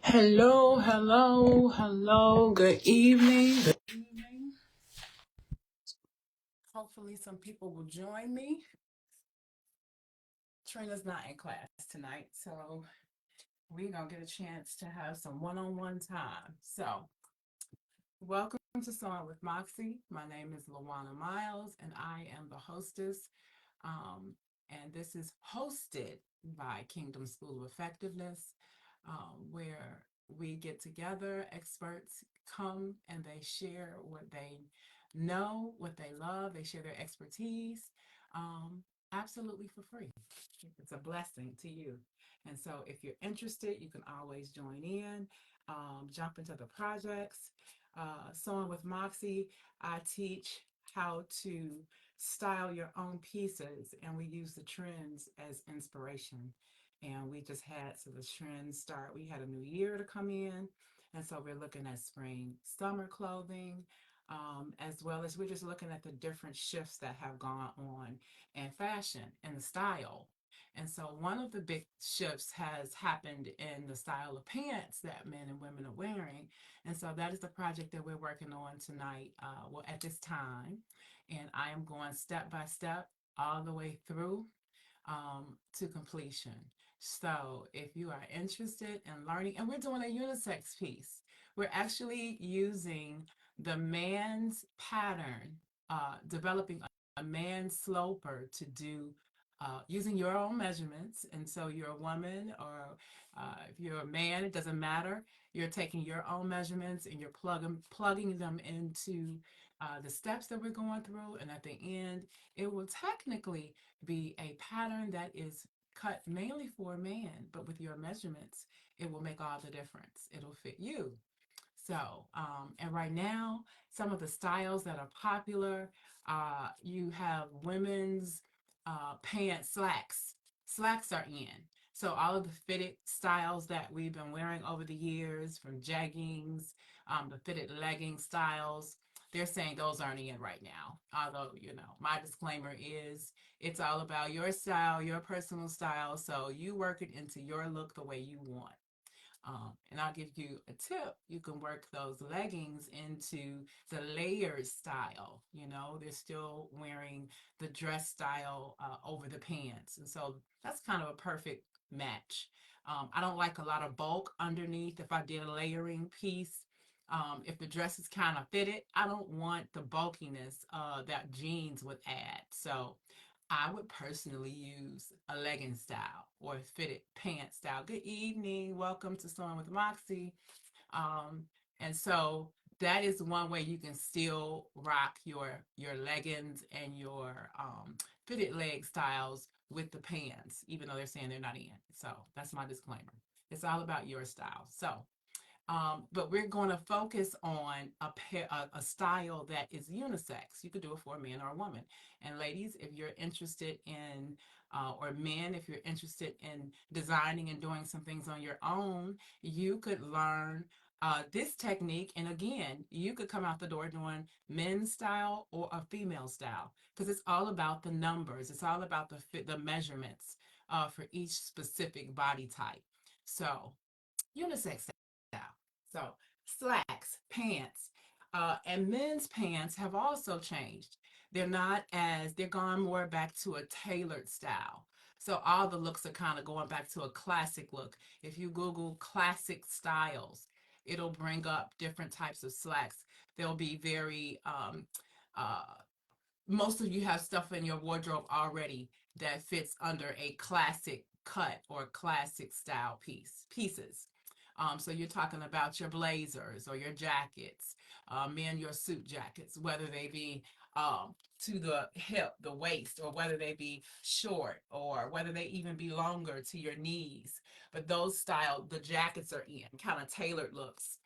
Hello, hello, hello. Good evening. Good evening. Hopefully, some people will join me. Trina's not in class tonight, so we're going to get a chance to have some one on one time. So, welcome to Sewing with Moxie. My name is Lawana Miles, and I am the hostess. Um, and this is hosted by Kingdom School of Effectiveness, where we get together, experts come and they share what they know, what they love, they share their expertise, um, absolutely for free. It's a blessing to you. And so, if you're interested, you can always join in, jump into the projects. Sewing with Moxie, I teach how to style your own pieces, and we use the trends as inspiration. And we just had so the trends start. We had a new year to come in, and so we're looking at spring, summer clothing, as well as we're just looking at the different shifts that have gone on in fashion and the style. And so one of the big shifts has happened in the style of pants that men and women are wearing. And so that is the project that we're working on tonight, well, at this time. And I am going step by step all the way through to completion. So if you are interested in learning, and we're doing a unisex piece, we're actually using the man's pattern, developing a man sloper to do using your own measurements. And so you're a woman or if you're a man, it doesn't matter. You're taking your own measurements and you're plugging them into the steps that we're going through. And at the end, it will technically be a pattern that is cut mainly for a man, but with your measurements, it will make all the difference. It'll fit you. So, and right now, some of the styles that are popular, you have women's pants, slacks. Slacks are in. So all of the fitted styles that we've been wearing over the years, from jeggings, the fitted legging styles, they're saying those aren't in right now. Although, my disclaimer is it's all about your style, your personal style. So you work it into your look the way you want. And I'll give you a tip. You can work those leggings into the layered style. They're still wearing the dress style over the pants. And so that's kind of a perfect match. I don't like a lot of bulk underneath if I did a layering piece. If the dress is kind of fitted, I don't want the bulkiness that jeans would add. So I would personally use a legging style or a fitted pants style. Good evening. Welcome to Sewing with Moxie. Um, and so that is one way you can still rock your leggings and your fitted leg styles with the pants, even though they're saying they're not in. So that's my disclaimer. It's all about your style. So but we're going to focus on a style that is unisex. You could do it for a man or a woman. And ladies, if you're interested in, or men, if you're interested in designing and doing some things on your own, you could learn this technique. And again, you could come out the door doing men's style or a female style because it's all about the numbers. It's all about the measurements for each specific body type. So unisex style. So slacks, pants, and men's pants have also changed. They're gone more back to a tailored style. So all the looks are kind of going back to a classic look. If you Google classic styles, it'll bring up different types of slacks. They'll be very, uh, most of you have stuff in your wardrobe already that fits under a classic cut or classic style pieces. So you're talking about your blazers or your jackets, men your suit jackets, whether they be to the hip, the waist, or whether they be short, or whether they even be longer to your knees. But those style, the jackets are in kind of tailored looks.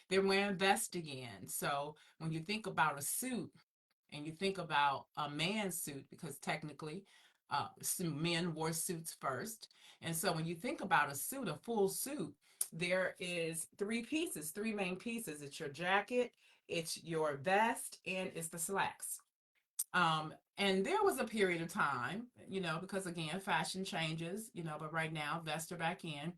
They're wearing vests again. So when you think about a suit, and you think about a man's suit, because technically men wore suits first. And so when you think about a suit, a full suit, there is three pieces, three main pieces. It's your jacket, it's your vest, and it's the slacks. And there was a period of time, because again, fashion changes, but right now vests are back in.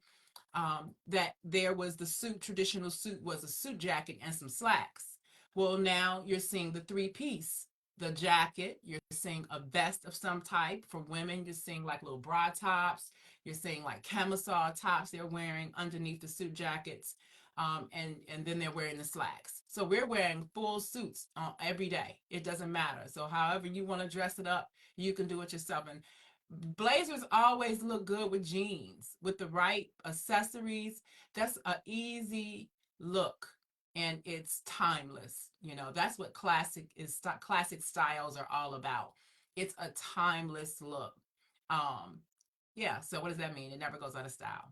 that there was the suit, traditional suit was a suit jacket and some slacks. Well, now you're seeing the three piece, the jacket, you're seeing a vest of some type. For women, you're seeing like little bra tops, you're seeing like camisole tops they're wearing underneath the suit jackets. And then they're wearing the slacks. So we're wearing full suits every day. It doesn't matter. So however you want to dress it up, you can do it yourself. And blazers always look good with jeans, with the right accessories. That's an easy look, and it's timeless. That's what classic styles are all about. It's a timeless look. um yeah, so what does that mean? It never goes out of style.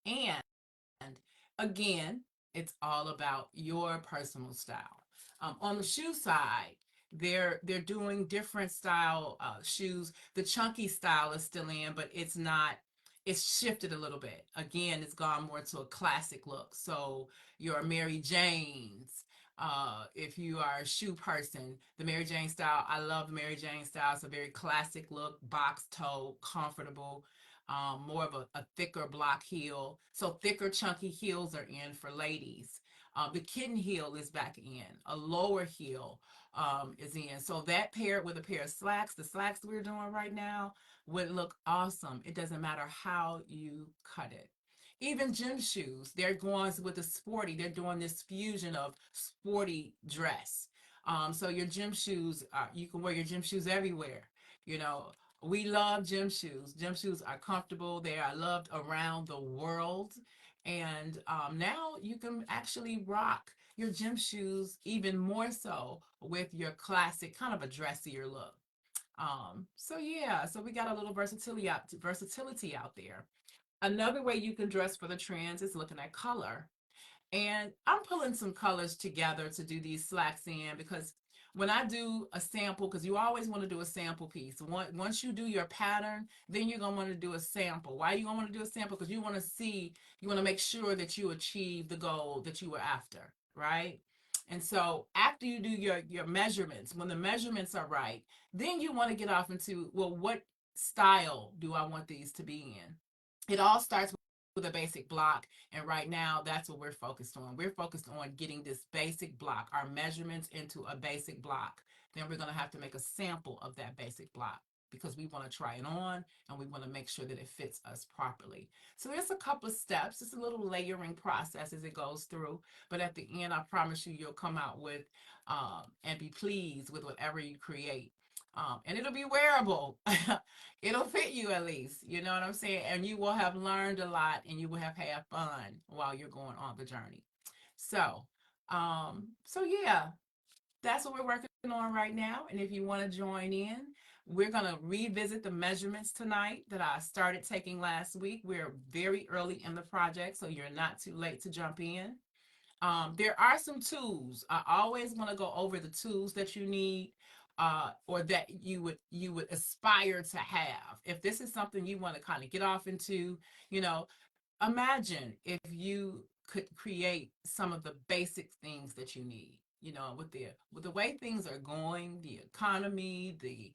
And again, it's all about your personal style. On the shoe side, they're doing different style shoes. The chunky style is still in, but it's not. It's shifted a little bit. Again, it's gone more to a classic look. So your Mary Janes. If you are a shoe person, the Mary Jane style, I love the Mary Jane style. It's a very classic look, box toe, comfortable, more of a thicker block heel. So thicker, chunky heels are in for ladies. The kitten heel is back in. A lower heel is in. So that paired with a pair of slacks, the slacks we're doing right now, would look awesome. It doesn't matter how you cut it. Even gym shoes, they're going with the sporty. They're doing this fusion of sporty dress. So your gym shoes, you can wear your gym shoes everywhere. You know, we love gym shoes. Gym shoes are comfortable. They are loved around the world. And now you can actually rock your gym shoes even more so with your classic, kind of a dressier look. So yeah, so we got a little versatility out there. Another way you can dress for the trends is looking at color. And I'm pulling some colors together to do these slacks in, because when I do a sample, because you always want to do a sample piece. Once you do your pattern, then you're going to want to do a sample. Why are you going to want to do a sample? Because you want to make sure that you achieve the goal that you were after, right? And so after you do your measurements, when the measurements are right, then you want to get off into, well, what style do I want these to be in? It all starts with a basic block. And right now, that's what we're focused on. We're focused on getting this basic block, our measurements into a basic block. Then we're going to have to make a sample of that basic block, because we want to try it on and we want to make sure that it fits us properly. So there's a couple of steps. It's a little layering process as it goes through. But at the end, I promise you, you'll come out with and be pleased with whatever you create. And it'll be wearable. It'll fit you at least. You know what I'm saying? And you will have learned a lot, and you will have had fun while you're going on the journey. So, so yeah, that's what we're working on right now. And if you want to join in, we're going to revisit the measurements tonight that I started taking last week. We're very early in the project, so you're not too late to jump in. There are some tools. I always want to go over the tools that you need, or that you would aspire to have. If this is something you want to kind of get off into, you know, imagine if you could create some of the basic things that you need. With the way things are going, the economy, the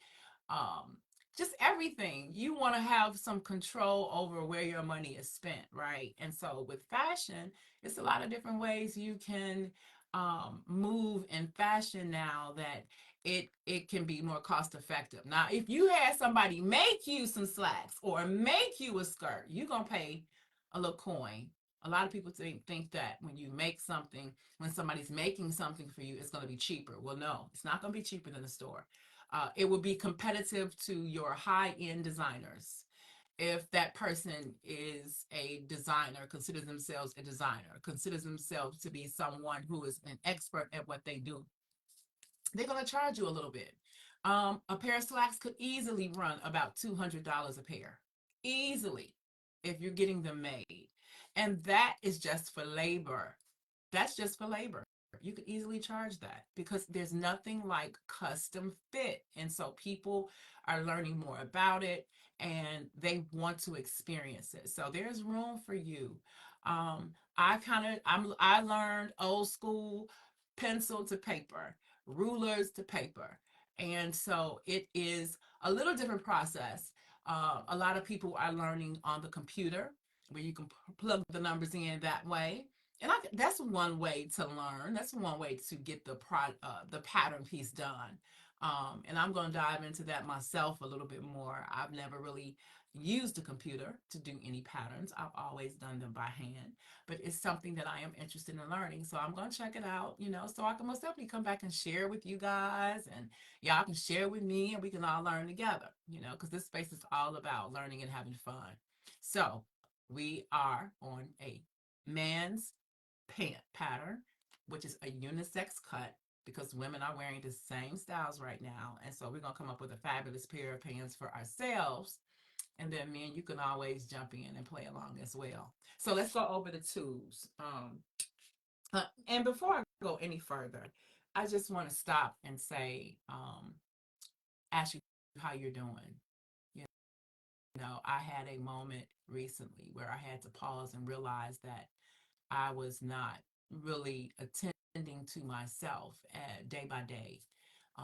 um just everything, you want to have some control over where your money is spent, right? And so with fashion, it's a lot of different ways you can move in fashion now, that it can be more cost effective. Now, if you had somebody make you some slacks or make you a skirt, you're gonna pay a little coin. A lot of people think that when you make something, when somebody's making something for you, it's going to be cheaper. Well, no, it's not going to be cheaper than the store. It will be competitive to your high end designers. If that person is a designer, considers themselves a designer, considers themselves to be someone who is an expert at what they do, they're going to charge you a little bit. A pair of slacks could easily run about $200 a pair, easily, if you're getting them made. And that is just for labor. That's just for labor. You could easily charge that, because there's nothing like custom fit. And so people are learning more about it, and they want to experience it. So there's room for you. I learned old school, pencil to paper, rulers to paper. And so it is a little different process. A lot of people are learning on the computer, where you can plug the numbers in that way. And that's one way to learn. That's one way to get the pattern piece done. And I'm going to dive into that myself a little bit more. I've never really used a computer to do any patterns. I've always done them by hand, but it's something that I am interested in learning. So I'm going to check it out, so I can most definitely come back and share with you guys, and y'all can share with me, and we can all learn together, because this space is all about learning and having fun. So we are on a man's pant pattern, which is a unisex cut because women are wearing the same styles right now. And so we're going to come up with a fabulous pair of pants for ourselves. And then men, you can always jump in and play along as well. So let's go over the tools. And before I go any further, I just want to stop and say, ask you how you're doing. You I had a moment recently where I had to pause and realize that I was not really attending to myself day by day. A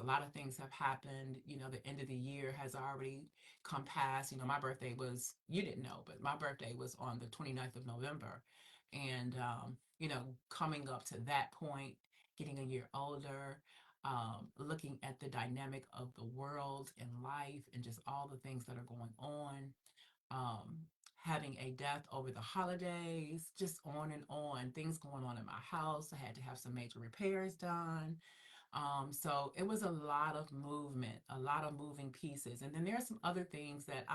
lot of things have happened. The end of the year has already come past. My birthday was, you didn't know, but my birthday was on the 29th of November. And, coming up to that point, getting a year older, looking at the dynamic of the world and life and just all the things that are going on, um, having a death over the holidays, just on and on, things going on in my house. I had to have some major repairs done. So it was a lot of movement, a lot of moving pieces. And then there are some other things that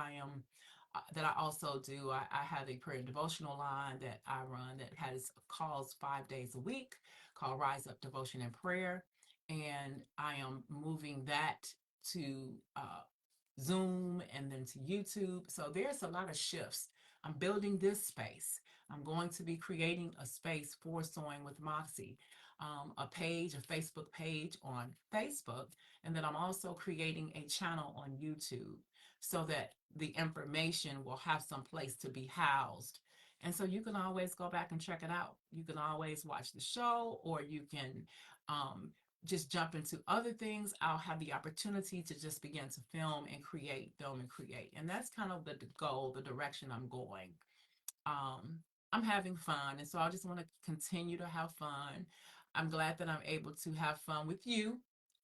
that I also do. I have a prayer and devotional line that I run that has calls 5 days a week called Rise Up Devotion and Prayer. And I am moving that to Zoom and then to YouTube. So there's a lot of shifts. I'm building this space. I'm going to be creating a space for Sewing with Moxie, a page, a Facebook page on Facebook, and then I'm also creating a channel on YouTube so that the information will have some place to be housed. And so you can always go back and check it out. You can always watch the show, or you can just jump into other things. I'll have the opportunity to just begin to film and create. And that's kind of the goal, the direction I'm going. um, I'm having fun. And so I just want to continue to have fun. I'm glad that I'm able to have fun with you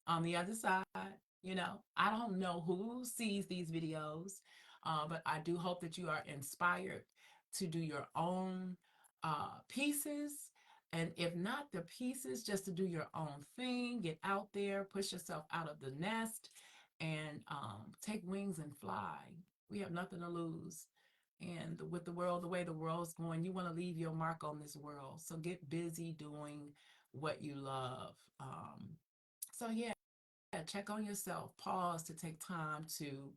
on the other side. I don't know who sees these videos, but I do hope that you are inspired to do your own pieces. And if not the pieces, just to do your own thing, get out there, push yourself out of the nest, and take wings and fly. We have nothing to lose. And with the world, the way the world's going, you want to leave your mark on this world. So get busy doing what you love. So yeah, check on yourself. Pause to take time to,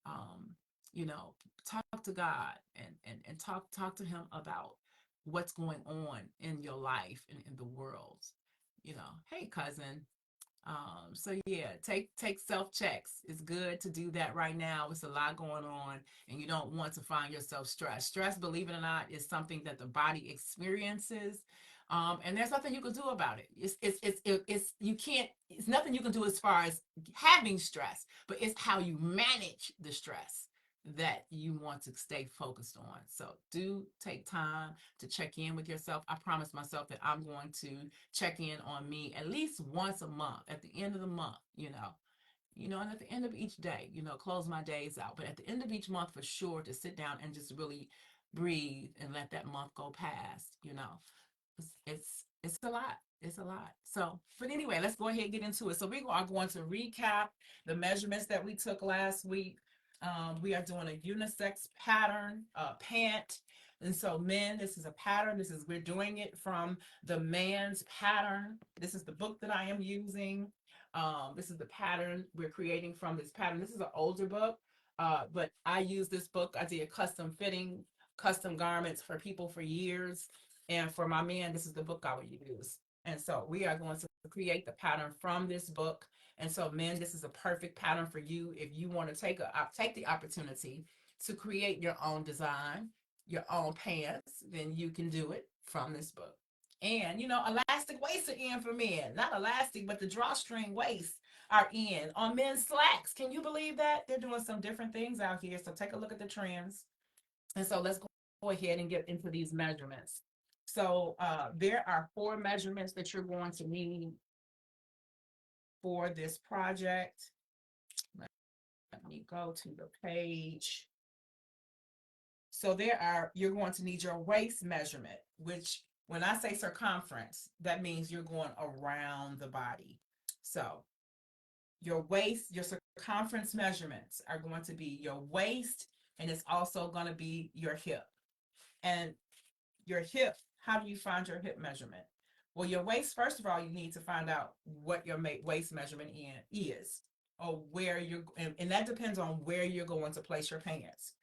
um, you know, talk to God, and talk to Him about what's going on in your life and in the world. Hey cousin, so yeah, take self checks. It's good to do that right now. It's a lot going on, and you don't want to find yourself stressed. Stress, believe it or not, is something that the body experiences, and there's nothing you can do about it. It's you can't. It's nothing you can do as far as having stress, but it's how you manage the stress that you want to stay focused on. So do take time to check in with yourself. I promise myself that I'm going to check in on me at least once a month at the end of the month, and at the end of each day, close my days out. But at the end of each month, for sure, to sit down and just really breathe and let that month go past. It's a lot. It's a lot. So, but anyway, let's go ahead and get into it. So we are going to recap the measurements that we took last week. We are doing a unisex pattern, pant. And so men, this is a pattern. We're doing it from the Man's Pattern. This is the book that I am using. This is the pattern we're creating from this pattern. This is an older book, but I use this book. I did custom fitting, custom garments for people for years. And for my men, this is the book I would use. And so we are going to create the pattern from this book. And so, men, this is a perfect pattern for you if you want to take the opportunity to create your own design, your own pants. Then you can do it from this book. And elastic waists are in for men. Not elastic, but the drawstring waists are in on men's slacks. Can you believe that? They're doing some different things out here. So take a look at the trends. And so let's go ahead and get into these measurements. So there are 4 measurements that you're going to need for this project. Let me go to the page. So you're going to need your waist measurement, which when I say circumference, that means you're going around the body. So your circumference measurements are going to be your waist, and it's also going to be your hip. And your hip, how do you find your hip measurement? Well, your waist, first of all, you need to find out what your waist measurement is, or where and that depends on where you're going to place your pants.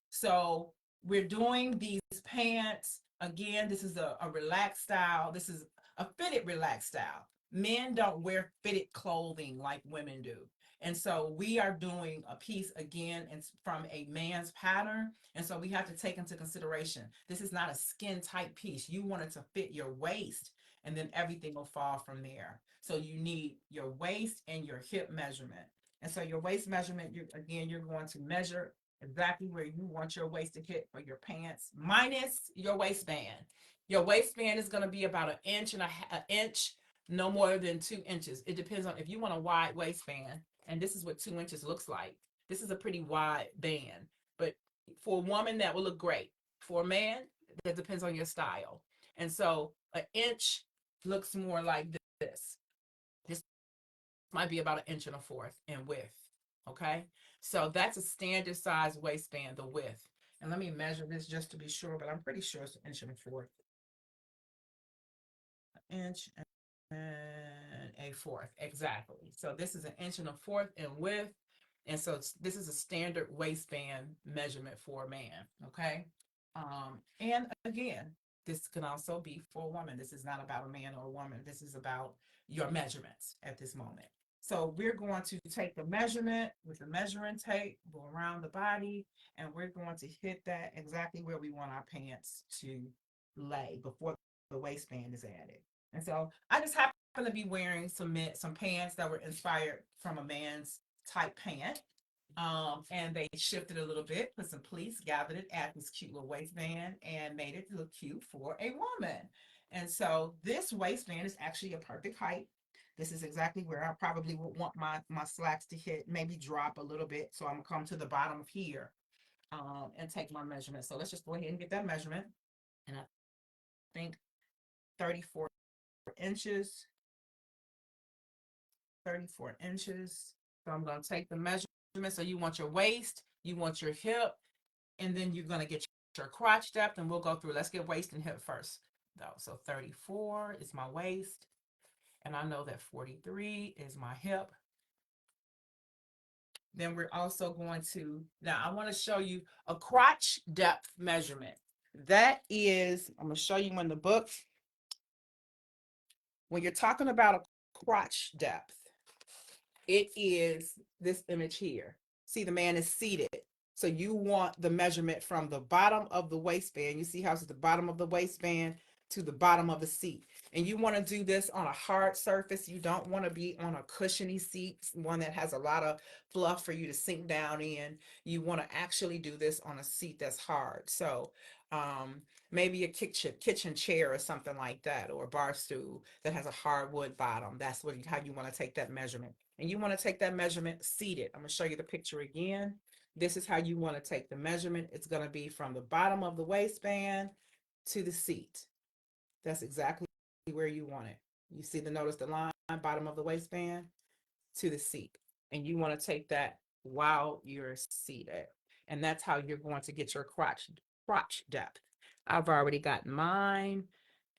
So we're doing these pants. Again, this is a relaxed style. This is a fitted relaxed style. Men don't wear fitted clothing like women do. And so we are doing a piece again, it's from a man's pattern. And so we have to take into consideration this is not a skin tight piece. You want it to fit your waist, and then everything will fall from there. So you need your waist and your hip measurement. And so your waist measurement, you're going to measure exactly where you want your waist to hit for your pants, minus your waistband. Your waistband is going to be about an inch, no more than 2 inches. It depends on if you want a wide waistband, and this is what 2 inches looks like. This is a pretty wide band, but for a woman that will look great. For a man, that depends on your style. And so an inch looks more like this. This might be about 1.25 inches in width. Okay, so that's a standard size waistband, the width. And let me measure this just to be sure, but I'm pretty sure it's 1.25 inches. Inch and a fourth, exactly. So this is 1.25 inches in width, and so this is a standard waistband measurement for a man. Okay, and again, this can also be for a woman. This is not about a man or a woman. This is about your measurements at this moment. So we're going to take the measurement with the measuring tape, go around the body, and we're going to hit that exactly where we want our pants to lay before the waistband is added. And so I just happen to be wearing some pants that were inspired from a man's type pant. And they shifted a little bit, put some pleats, gathered it at this cute little waistband, and made it look cute for a woman. And so this waistband is actually a perfect height. This is exactly where I probably would want my slacks to hit, maybe drop a little bit. So I'm gonna come to the bottom of here and take my measurement. So let's just go ahead and get that measurement. And I think 34 inches, 34 inches. So I'm going to take the measurement. So you want your waist, you want your hip, and then you're going to get your crotch depth, and we'll go through. Let's get waist and hip first, though. So 34 is my waist, and I know that 43 is my hip. Then we're also going to, now I want to show you a crotch depth measurement. That is, I'm going to show you in the book. When you're talking about a crotch depth, it is this image here. See, the man is seated. So you want the measurement from the bottom of the waistband. You see how it's at the bottom of the waistband to the bottom of the seat. And you want to do this on a hard surface. You don't want to be on a cushiony seat, one that has a lot of fluff for you to sink down in. You want to actually do this on a seat that's hard. So maybe a kitchen chair or something like that, or a bar stool that has a hardwood bottom. That's how you want to take that measurement. And you want to take that measurement seated. I'm going to show you the picture again. This is how you want to take the measurement. It's going to be from the bottom of the waistband to the seat. That's exactly where you want it. You see notice the line, bottom of the waistband to the seat. And you want to take that while you're seated. And that's how you're going to get your crotch depth. I've already got mine,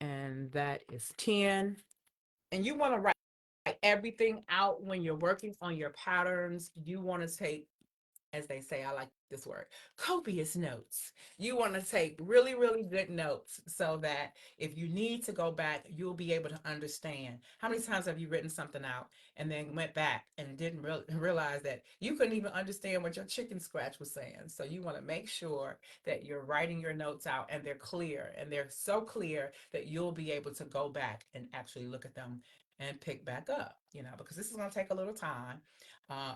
and that is 10. And you want to write everything out when you're working on your patterns. You want to take, as they say, I like this word, copious notes. You want to take really, really good notes so that if you need to go back, you'll be able to understand. How many times have you written something out and then went back and didn't realize that you couldn't even understand what your chicken scratch was saying? So you want to make sure that you're writing your notes out and they're clear, and they're so clear that you'll be able to go back and actually look at them and pick back up, because this is going to take a little time.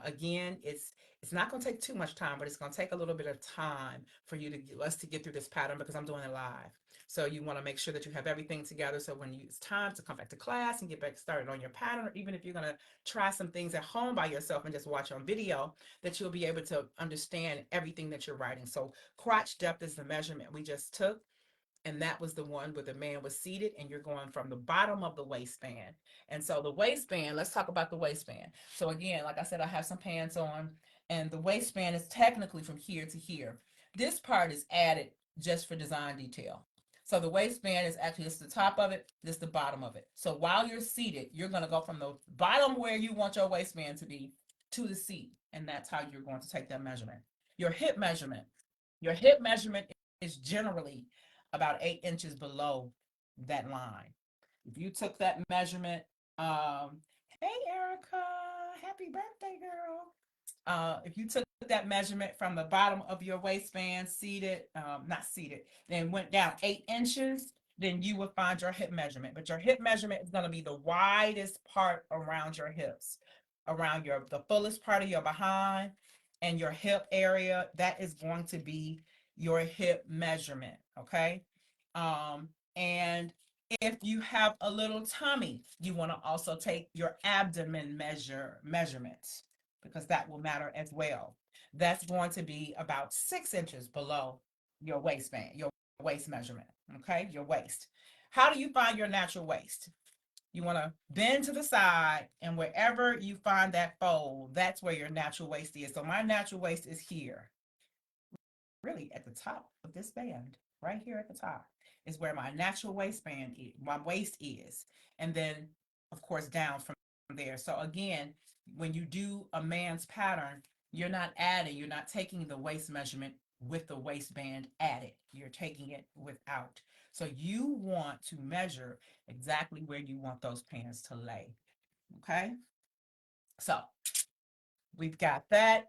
Again, it's not going to take too much time, but it's going to take a little bit of time for us to get through this pattern because I'm doing it live. So you want to make sure that you have everything together. So when it's time to come back to class and get back started on your pattern, or even if you're going to try some things at home by yourself and just watch on video, that you'll be able to understand everything that you're writing. So crotch depth is the measurement we just took. And that was the one where the man was seated, and you're going from the bottom of the waistband. And so the waistband, let's talk about the waistband. So again, like I said, I have some pants on, and the waistband is technically from here to here. This part is added just for design detail. So the waistband is actually, this is the top of it, this is the bottom of it. So while you're seated, you're going to go from the bottom where you want your waistband to be to the seat. And that's how you're going to take that measurement. Your hip measurement. Your hip measurement is generally about 8 inches below that line. If you took that measurement, hey Erica, happy birthday, girl. If you took that measurement from the bottom of your waistband, not seated, then went down 8 inches, then you would find your hip measurement. But your hip measurement is going to be the widest part around your hips, around the fullest part of your behind and your hip area. That is going to be your hip measurement. Okay. And if you have a little tummy, you want to also take your abdomen measurements, because that will matter as well. That's going to be about 6 inches below your waistband, your waist measurement. Okay, your waist. How do you find your natural waist? You want to bend to the side, and wherever you find that fold, that's where your natural waist is. So my natural waist is here, really at the top of this band, right here at the top is where my natural waistband is, my waist is. And then, of course, down from there. So again, when you do a man's pattern, you're not taking the waist measurement with the waistband added. You're taking it without. So you want to measure exactly where you want those pants to lay. Okay? So we've got that.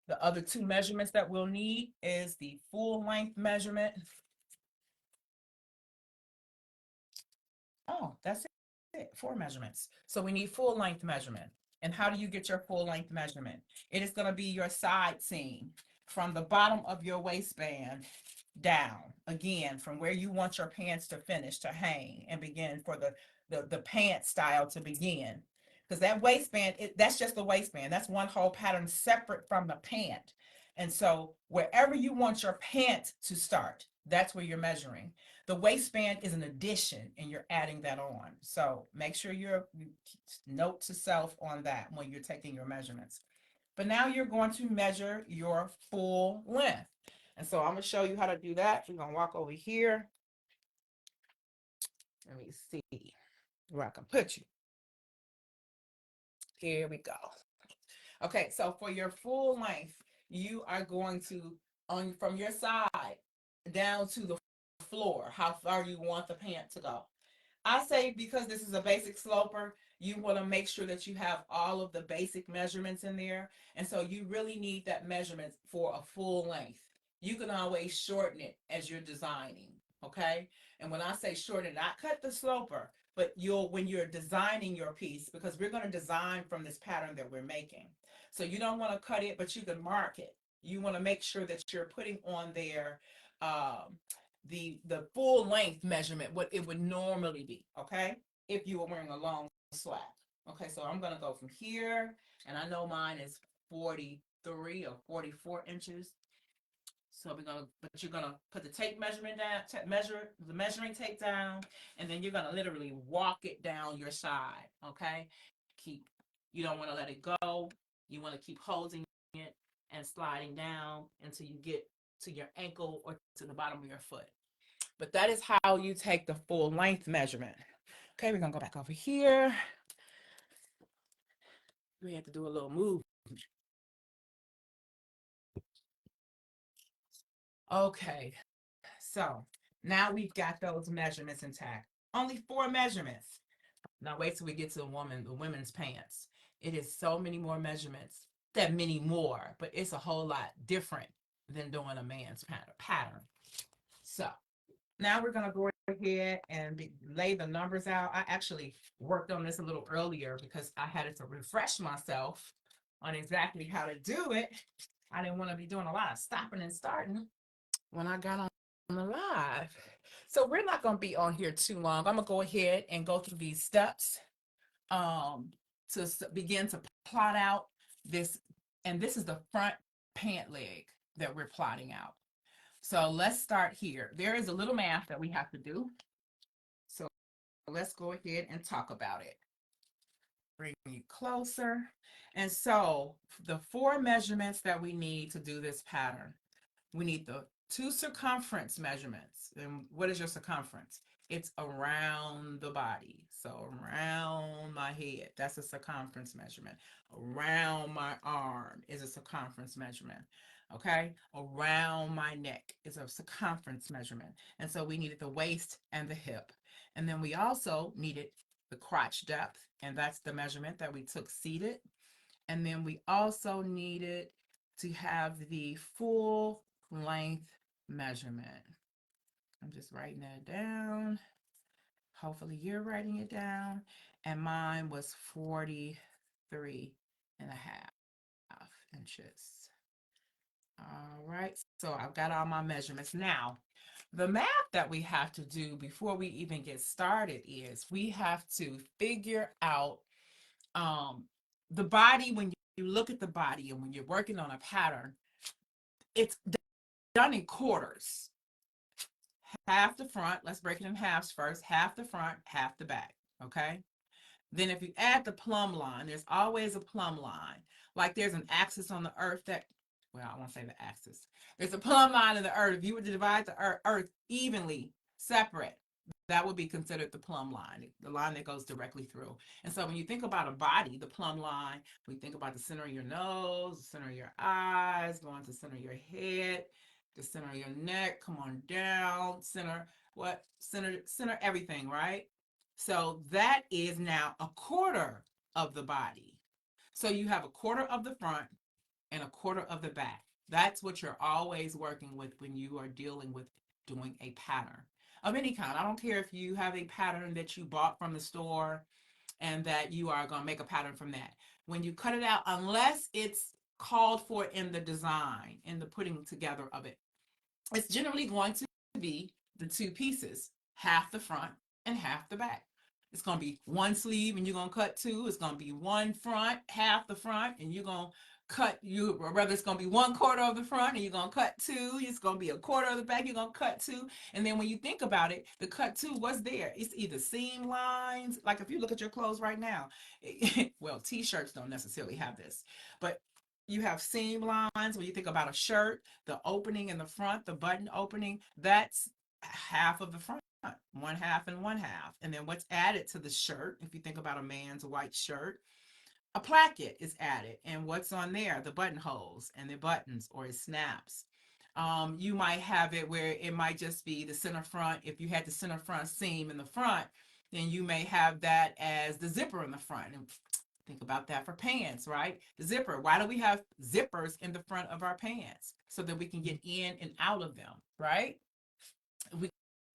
The other two measurements that we'll need is the full length measurement. Oh, that's it. 4 measurements. So we need full length measurement. And how do you get your full length measurement? It is going to be your side seam from the bottom of your waistband down. Again, from where you want your pants to finish, to hang, and begin for the pant style to begin. Because that waistband, that's just the waistband. That's one whole pattern separate from the pant. And so wherever you want your pant to start, that's where you're measuring. The waistband is an addition, and you're adding that on. So make sure you note to self on that when you're taking your measurements. But now you're going to measure your full length. And so I'm going to show you how to do that. We're going to walk over here. Let me see where I can put you. Here we go. Okay, so for your full length, you are going to, from your side down to the floor, how far you want the pant to go. I say, because this is a basic sloper, you want to make sure that you have all of the basic measurements in there. And so you really need that measurement for a full length. You can always shorten it as you're designing, okay? And when I say shorten, not cut the sloper, but when you're designing your piece, because we're going to design from this pattern that we're making. So you don't want to cut it, but you can mark it. You want to make sure that you're putting on there the full length measurement, what it would normally be, okay? If you were wearing a long slack. Okay, so I'm gonna go from here, and I know mine is 43 or 44 inches. So you're gonna put the tape measurement down, the measuring tape down, and then you're gonna literally walk it down your side, okay? You don't wanna let it go. You wanna keep holding it and sliding down until you get to your ankle or to the bottom of your foot. But that is how you take the full length measurement. Okay, we're gonna go back over here. We have to do a little move. Okay, so now we've got those measurements intact. Only 4 measurements. Now wait till we get to the women's pants. It is so many more measurements, that many more, but it's a whole lot different than doing a man's pattern. So now we're going to go ahead and lay the numbers out. I actually worked on this a little earlier because I had to refresh myself on exactly how to do it. I didn't want to be doing a lot of stopping and starting when I got on the live. So we're not going to be on here too long. I'm going to go ahead and go through these steps um, to begin to plot out this. And this is the front pant leg that we're plotting out. So let's start here. There is a little math that we have to do. So let's go ahead and talk about it. Bring you closer. And so the 4 measurements that we need to do this pattern, we need the 2 circumference measurements. And what is your circumference? It's around the body. So around my head, that's a circumference measurement. Around my arm is a circumference measurement. Okay, around my neck is a circumference measurement. And so we needed the waist and the hip. And then we also needed the crotch depth, and that's the measurement that we took seated. And then we also needed to have the full length measurement. I'm just writing that down. Hopefully you're writing it down. And mine was 43 and a half inches. All right, so I've got all my measurements. Now, the math that we have to do before we even get started is we have to figure out the body. When you look at the body and when you're working on a pattern, it's done in quarters. Half the front, let's break it in halves first, half the front, half the back, okay? Then if you add the plumb line, there's always a plumb line. Like there's an axis on the earth that, well, I won't say the axis. There's a plumb line in the earth. If you were to divide the earth evenly, separate, that would be considered the plumb line, the line that goes directly through. And so when you think about a body, the plumb line, we think about the center of your nose, the center of your eyes, going to the center of your head, the center of your neck, come on down, center, what? Center everything, right? So that is now a quarter of the body. So you have a quarter of the front and a quarter of the back. That's what you're always working with when you are dealing with doing a pattern of any kind. I don't care if you have a pattern that you bought from the store and that you are going to make a pattern from that. When you cut it out, unless it's called for in the design, in the putting together of it, it's generally going to be the 2 pieces, half the front and half the back. It's going to be one sleeve and you're going to cut 2. It's going to be one front, half the front, and you're going to cut you, or rather it's going to be 1/4 of the front and you're going to cut 2. It's going to be 1/4 of the back, you're going to cut 2. And then when you think about it, the cut 2, what's there? It's either seam lines, like if you look at your clothes right now, well, t-shirts don't necessarily have this, but you have seam lines. When you think about a shirt, the opening in the front, the button opening, that's half of the front, one half and one half. And then what's added to the shirt, if you think about a man's white shirt, a placket is added. And what's on there? The buttonholes and the buttons, or it snaps. You might have it where it might just be the center front. If you had the center front seam in the front, then you may have that as the zipper in the front. And think about that for pants, right? The zipper. Why do we have zippers in the front of our pants? So that we can get in and out of them, right? We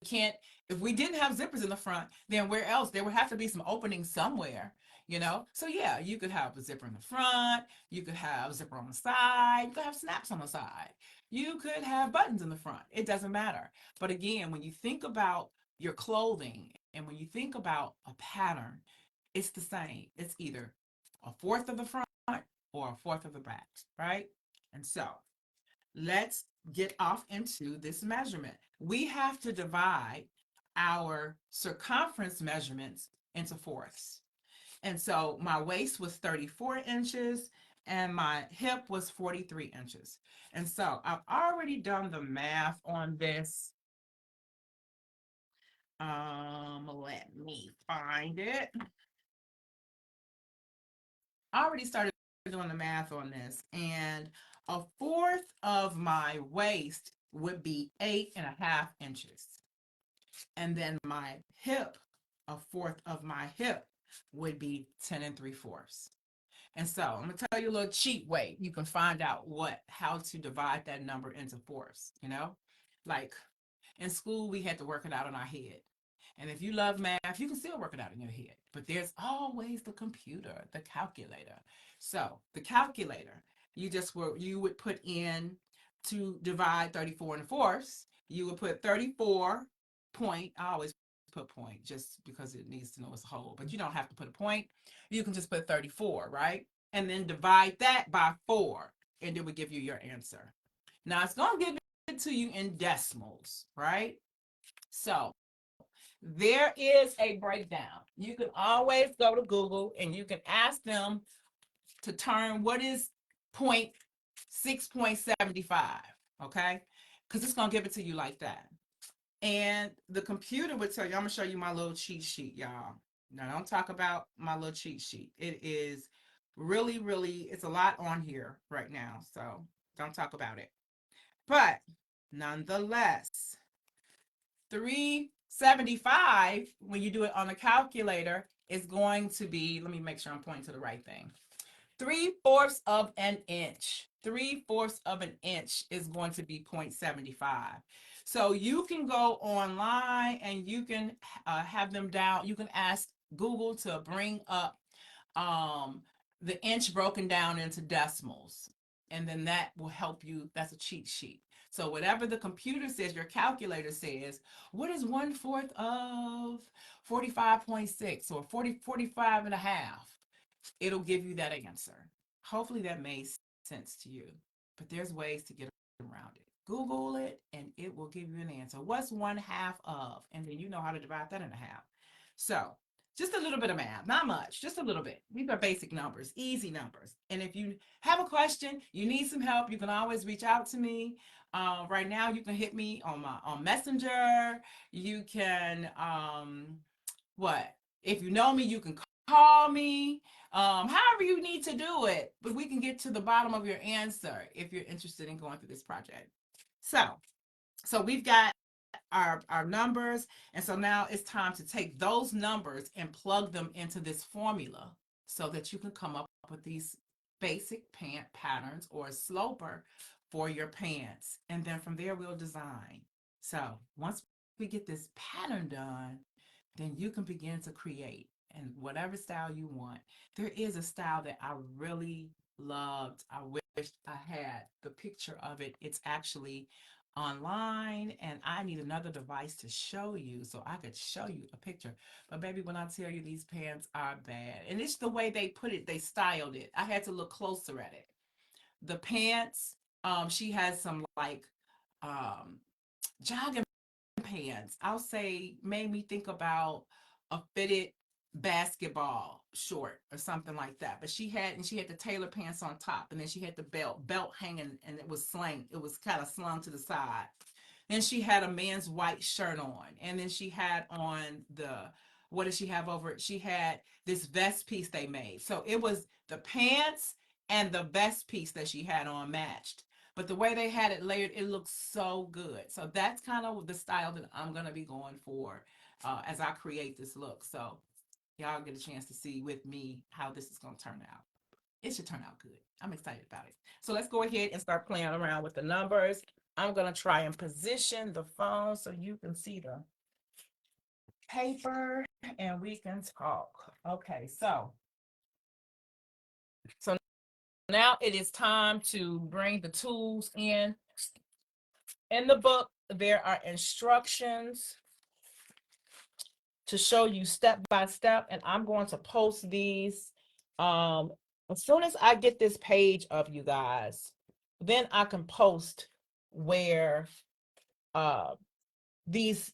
can't, if we didn't have zippers in the front, then where else? There would have to be some opening somewhere, you know? So yeah, you could have a zipper in the front, you could have a zipper on the side, you could have snaps on the side, you could have buttons in the front. It doesn't matter. But again, when you think about your clothing and when you think about a pattern, it's the same. It's either 1/4 of the front or 1/4 of the back, right? And so let's get off into this measurement. We have to divide our circumference measurements into fourths. And so my waist was 34 inches and my hip was 43 inches. And so I've already done the math on this. Let me find it. I already started doing the math on this, and 1/4 of my waist would be 8.5 inches. And then my hip, 1/4 of my hip would be 10 3/4. And so I'm gonna tell you a little cheat way. You can find out how to divide that number into fourths, you know? Like In school, we had to work it out in our head. And if you love math, you can still work it out in your head. But there's always the computer, the calculator. So the calculator, you would put in to divide 34 and fourths. You would put 34 point. I always put point just because it needs to know it's a whole, but you don't have to put a point. You can just put 34, right? And then divide that by 4, and it would give you your answer. Now it's going to give it to you in decimals, right? So there is a breakdown. You can always go to Google and you can ask them to turn what is 6.75, okay? Because it's going to give it to you like that. And the computer would tell you, I'm going to show you my little cheat sheet, y'all. Now, don't talk about my little cheat sheet. It is really, really, it's a lot on here right now. So don't talk about it. But nonetheless, 375, when you do it on a calculator, is going to be, let me make sure I'm pointing to the right thing. 3/4 of an inch. 3/4 of an inch is going to be 0.75. So you can go online and you can have them down. You can ask Google to bring up the inch broken down into decimals. And then that will help you. That's a cheat sheet. So whatever the computer says, your calculator says, what is 1/4 of 45.6 or 45 and a half? It'll give you that answer. Hopefully that made sense to you. But there's ways to get around it. Google it and it will give you an answer. What's 1/2 of? And then you know how to divide that in half. So just a little bit of math, not much, just a little bit. These are basic numbers, easy numbers. And if you have a question, you need some help, you can always reach out to me. Right now, you can hit me on Messenger. You can if you know me, you can call me. However you need to do it, but we can get to the bottom of your answer if you're interested in going through this project. So we've got our numbers, and so now it's time to take those numbers and plug them into this formula so that you can come up with these basic pant patterns or a sloper for your pants. And then from there we'll design. So once we get this pattern done, then you can begin to create and whatever style you want. There is a style that I really loved. I wish I had the picture of it. It's actually online, and I need another device to show you so I could show you a picture. But baby, when I tell you these pants are bad, and it's the way they put it, they styled it. I had to look closer at it. The pants, she has some like jogging pants, I'll say, made me think about a fitted basketball short or something like that. But she had the tailor pants on top, and then she had the belt hanging, and it was kind of slung to the side. Then she had a man's white shirt on, and then she had on what did she have over it? She had this vest piece they made. So it was the pants and the vest piece that she had on matched. But the way they had it layered, it looks so good. So that's kind of the style that I'm going to be going for as I create this look. So y'all get a chance to see with me how this is going to turn out. It should turn out good. I'm excited about it. So let's go ahead and start playing around with the numbers. I'm going to try and position the phone so you can see the paper and we can talk. Okay, so now it is time to bring the tools in. In the book, there are instructions to show you step by step, and I'm going to post these as soon as I get this page of you guys. Then I can post where these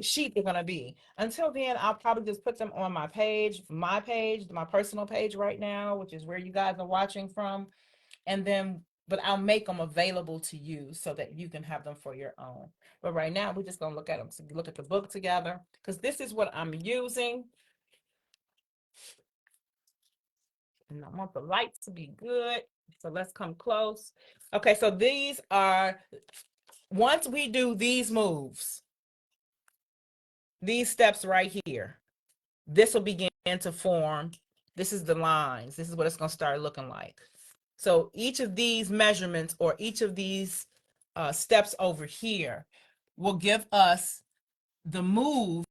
sheets are going to be. Until then, I'll probably just put them on my page, my personal page right now, which is where you guys are watching from. And then, but I'll make them available to you so that you can have them for your own. But right now, we're just going to look at them, so look at the book together, because this is what I'm using. And I want the lights to be good. So let's come close. Okay, so these are, once we do these moves, these steps right here, this will begin to form. This is the lines. This is what it's going to start looking like. So each of these measurements or each of these steps over here will give us the moves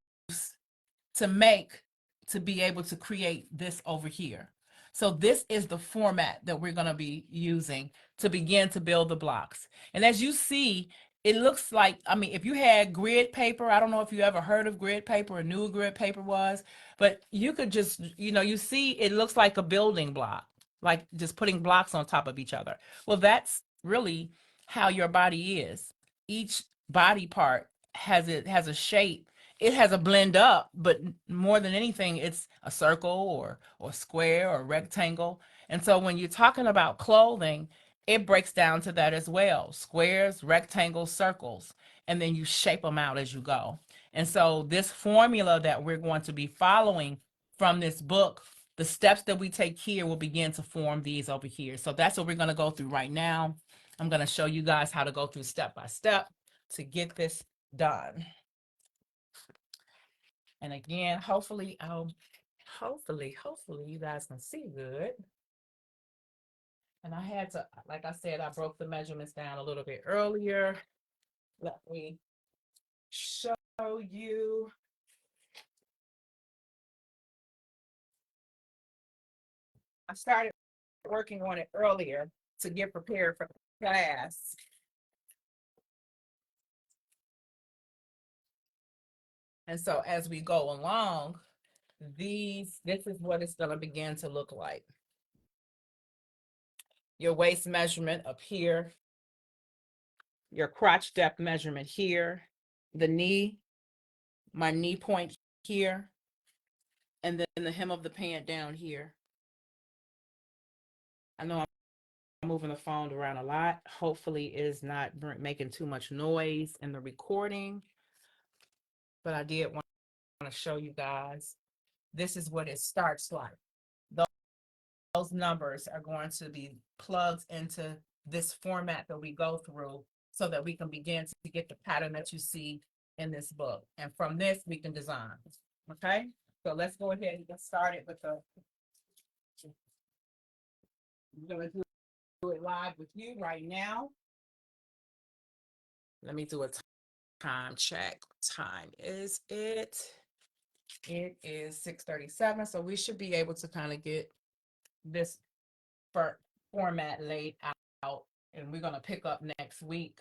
to make to be able to create this over here. So this is the format that we're going to be using to begin to build the blocks. And as you see, it looks like, I mean, if you had grid paper, I don't know if you ever heard of grid paper or knew what grid paper was, but you could just, you see it looks like a building block, like just putting blocks on top of each other. Well, that's really how your body is. Each body part has a shape. It has a blend up, but more than anything, it's a circle or square or rectangle. And so when you're talking about clothing, it breaks down to that as well: squares, rectangles, circles, and then you shape them out as you go. And so this formula that we're going to be following from this book, the steps that we take here will begin to form these over here. So that's what we're going to go through right now. I'm going to show you guys how to go through step by step to get this done. And again, hopefully you guys can see good. And I had to, like I said, I broke the measurements down a little bit earlier. Let me show you. I started working on it earlier to get prepared for class. And so as we go along, this is what it's going to begin to look like. Your waist measurement up here, your crotch depth measurement here, the knee, my knee point here, and then the hem of the pant down here. I know I'm moving the phone around a lot. Hopefully it is not making too much noise in the recording, but I did want to show you guys. This is what it starts like. Those numbers are going to be plugged into this format that we go through so that we can begin to get the pattern that you see in this book. And from this, we can design. Okay? So let's go ahead and get started with the, I'm going to do it live with you right now. Let me do a time check. What time is it? It is 6:37. So we should be able to kind of get this format laid out, and we're going to pick up next week.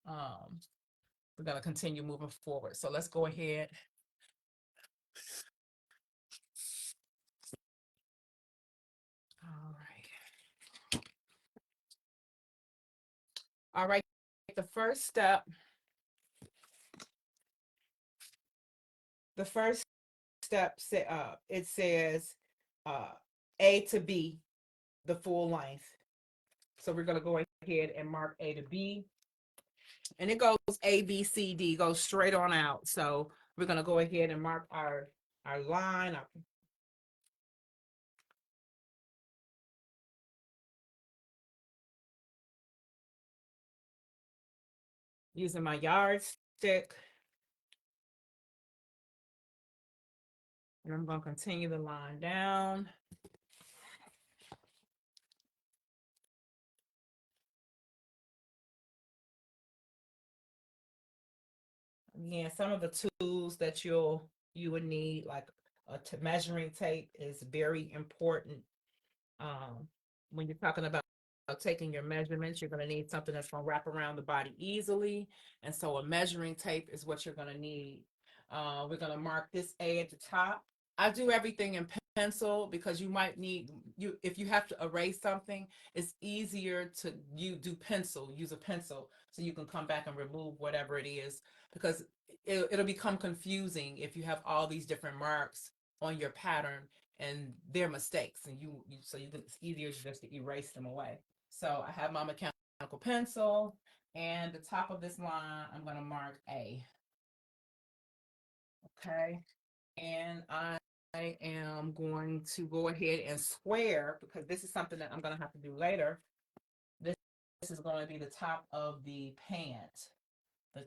We're going to continue moving forward. So let's go ahead. All right. All right. The first step it says A to B, the full length. So we're going to go ahead and mark A to B. And it goes A, B, C, D, goes straight on out. So we're going to go ahead and mark our line. Using my yardstick. And I'm going to continue the line down. Again, some of the tools that you would need, like a measuring tape, is very important. When you're talking about taking your measurements, you're going to need something that's going to wrap around the body easily. And so a measuring tape is what you're going to need. We're going to mark this A at the top. I do everything in pencil because you might need, if you have to erase something, it's easier to use a pencil, so you can come back and remove whatever it is, because it'll become confusing if you have all these different marks on your pattern and they're mistakes, and it's easier just to erase them away. So I have my mechanical pencil, and the top of this line, I'm going to mark A. Okay. And I am going to go ahead and square, because this is something that I'm going to have to do later. This is going to be the top of the pant, the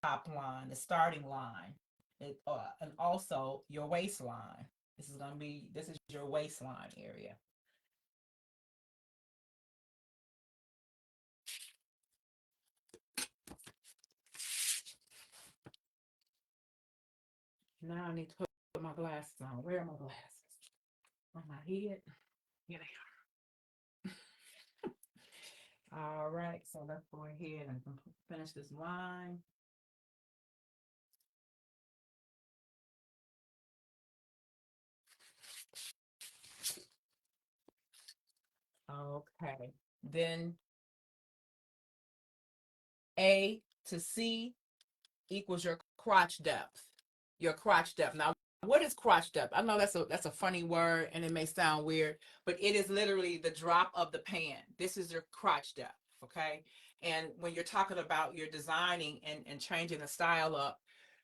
top line, the starting line, and also your waistline. This is your waistline area. Now I need to put my glasses on. Where are my glasses? On my head. Here they are. All right, so let's go ahead and finish this line. Okay, then A to C equals your crotch depth. Your crotch depth. Now, what is crotch depth? I know that's a funny word and it may sound weird, but it is literally the drop of the pan. This is your crotch depth, okay? And when you're talking about your designing and changing the style up,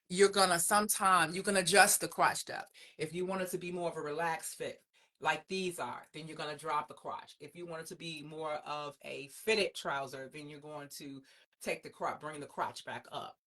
you're gonna sometimes you can adjust the crotch depth. If you want it to be more of a relaxed fit, like these are, then you're gonna drop the crotch. If you want it to be more of a fitted trouser, then you're going to take the crotch, bring the crotch back up.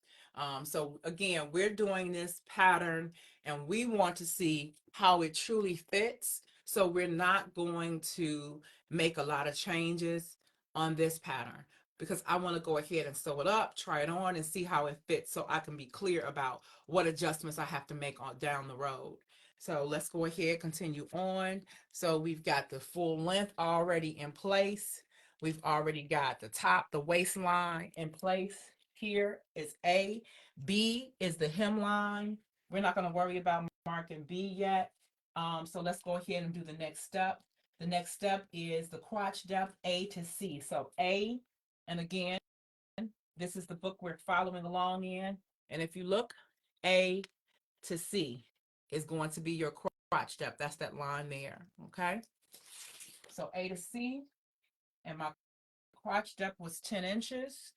So again, we're doing this pattern and we want to see how it truly fits. So we're not going to make a lot of changes on this pattern because I want to go ahead and sew it up, try it on and see how it fits so I can be clear about what adjustments I have to make on down the road. So let's go ahead, continue on. So we've got the full length already in place. We've already got the top, the waistline in place. Here is A. B is the hemline. We're not going to worry about marking B yet. So let's go ahead and do the next step. The next step is the crotch depth A to C. So A, and again, this is the book we're following along in. And if you look, A to C is going to be your crotch depth. That's that line there. Okay. So A to C, and my crotch depth was 10 inches.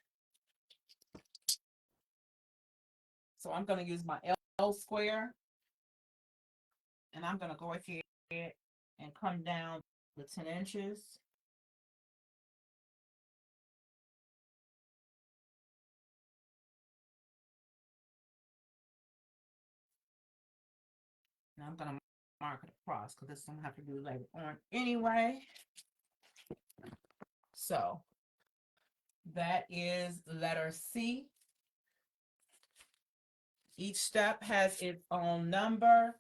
So I'm going to use my L square, and I'm going to go ahead and come down the 10 inches. And I'm going to mark it across because this is going to have to do later on anyway. So that is letter C. Each step has its own number.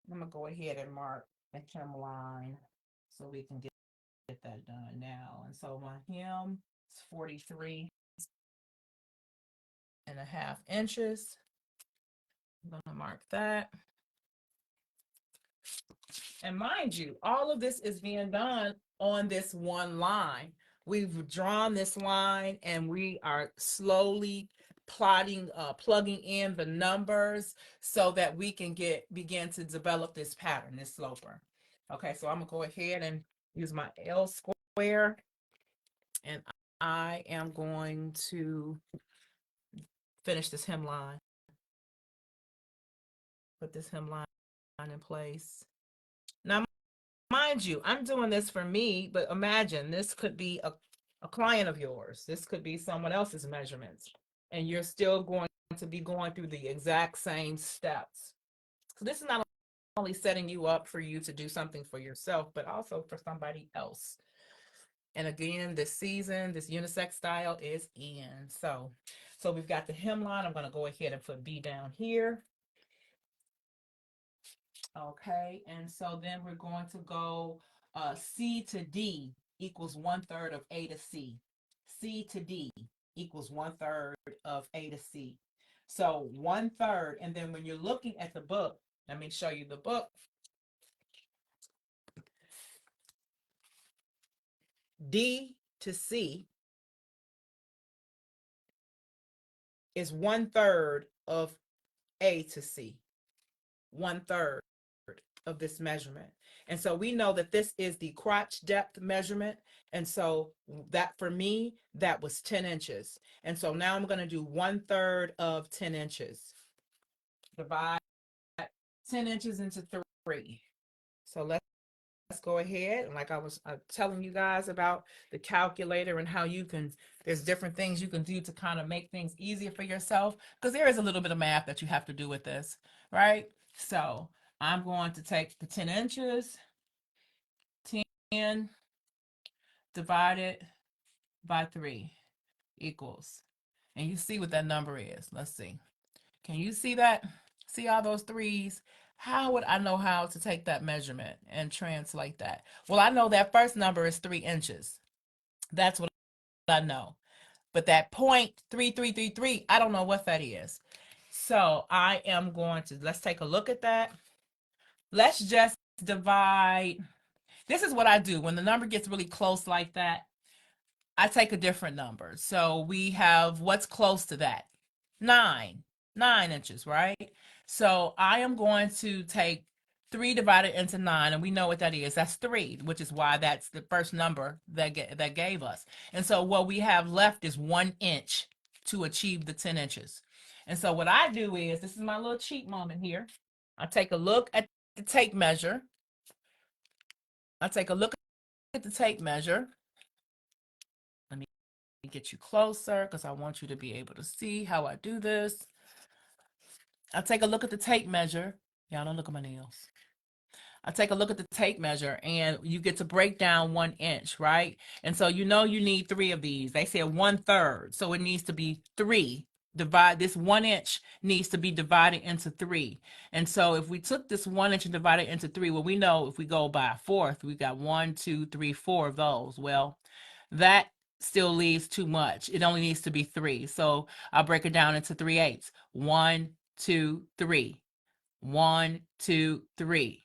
I'm going to go ahead and mark the hemline so we can get that done now. And so my hem is 43.5 inches. I'm going to mark that. And mind you, all of this is being done on this one line. We've drawn this line and we are slowly plotting, plugging in the numbers so that we can begin to develop this pattern, this sloper. Okay, so I'm gonna go ahead and use my L square, and I am going to finish this hemline. Put this hemline in place. Now, mind you, I'm doing this for me, but imagine this could be a client of yours. This could be someone else's measurements, and you're still going to be going through the exact same steps. So this is not only setting you up for you to do something for yourself, but also for somebody else. And again, this season, this unisex style is in. So we've got the hemline. I'm going to go ahead and put B down here. Okay, and so then we're going to go C to D equals 1/3 of A to C. C to D equals 1/3 of A to C. So 1/3, and then when you're looking at the book, let me show you the book. D to C is 1/3 of A to C. 1/3 of this measurement. And so we know that this is the crotch depth measurement. And so that for me, that was 10 inches. And so now I'm going to do 1/3 of 10 inches. Divide 10 inches into 3. So let's go ahead. And like I was telling you guys about the calculator and how you can, there's different things you can do to kind of make things easier for yourself, because there is a little bit of math that you have to do with this, right? So I'm going to take the 10 inches, 10 divided by 3 equals, and you see what that number is. Let's see. Can you see that? See all those threes? How would I know how to take that measurement and translate that? Well, I know that first number is 3 inches. That's what I know. But that 0.3333, I don't know what that is. So I am going to, let's take a look at that. Let's just divide. This is what I do. When the number gets really close like that, I take a different number. So we have what's close to that? 9 inches, right? So I am going to take 3 divided into 9, and we know what that is. That's 3, which is why that's the first number that gave us. And so what we have left is 1 inch to achieve the 10 inches. And so what I do is, this is my little cheat moment here. I take a look at the tape measure. I take a look at the tape measure. Let me get you closer because I want you to be able to see how I do this. I take a look at the tape measure. Y'all don't look at my nails. I take a look at the tape measure and you get to break down 1 inch, right? And so you know you need 3 of these. They said 1/3, so it needs to be 3. This 1 inch needs to be divided into 3. And so if we took this 1 inch and divided it into 3, well, we know if we go by a fourth, we got 1, 2, 3, 4 of those. Well, that still leaves too much. It only needs to be 3. So I'll break it down into 3/8. 1, 2, 3. 1, 2, 3.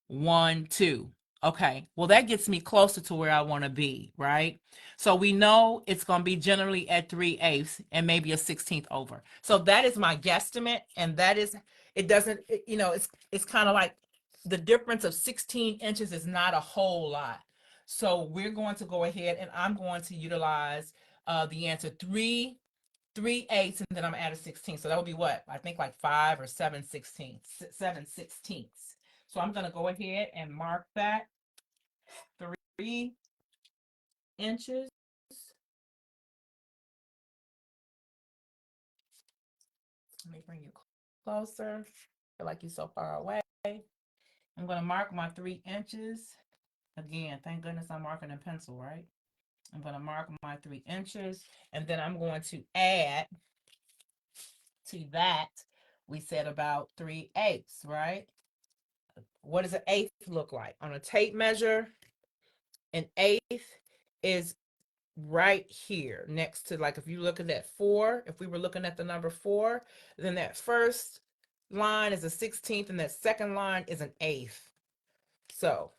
1, 2. Okay, well, that gets me closer to where I want to be, right? So we know it's going to be generally at 3/8 and maybe a 16th over. So that is my guesstimate, and that is, it doesn't, it's kind of like the difference of 16 inches is not a whole lot. So we're going to go ahead and I'm going to utilize the answer 3/8, and then I'm gonna add a 16. So that would be what? I think like 5 or 7/16. 7/16. So I'm gonna go ahead and mark that 3 inches. Let me bring you closer. I feel like you're so far away. I'm gonna mark my 3 inches. Again, thank goodness I'm marking in pencil, right? I'm gonna mark my 3 inches, and then I'm going to add to that. We said about 3/8, right? What does an eighth look like? On a tape measure, an eighth is right here next to, like, if you look at that 4, if we were looking at the number 4, then that first line is a 16th and that second line is an eighth. So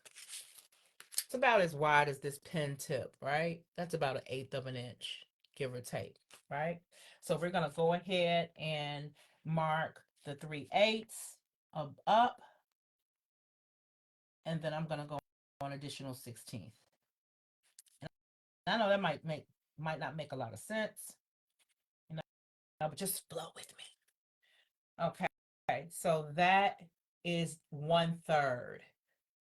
it's about as wide as this pen tip, right? That's about 1/8 of an inch, give or take, right? So we're going to go ahead and mark the 3/8 up, and then I'm going to go on additional 16th. I know that might not make a lot of sense, but just flow with me. Okay, so that is 1/3,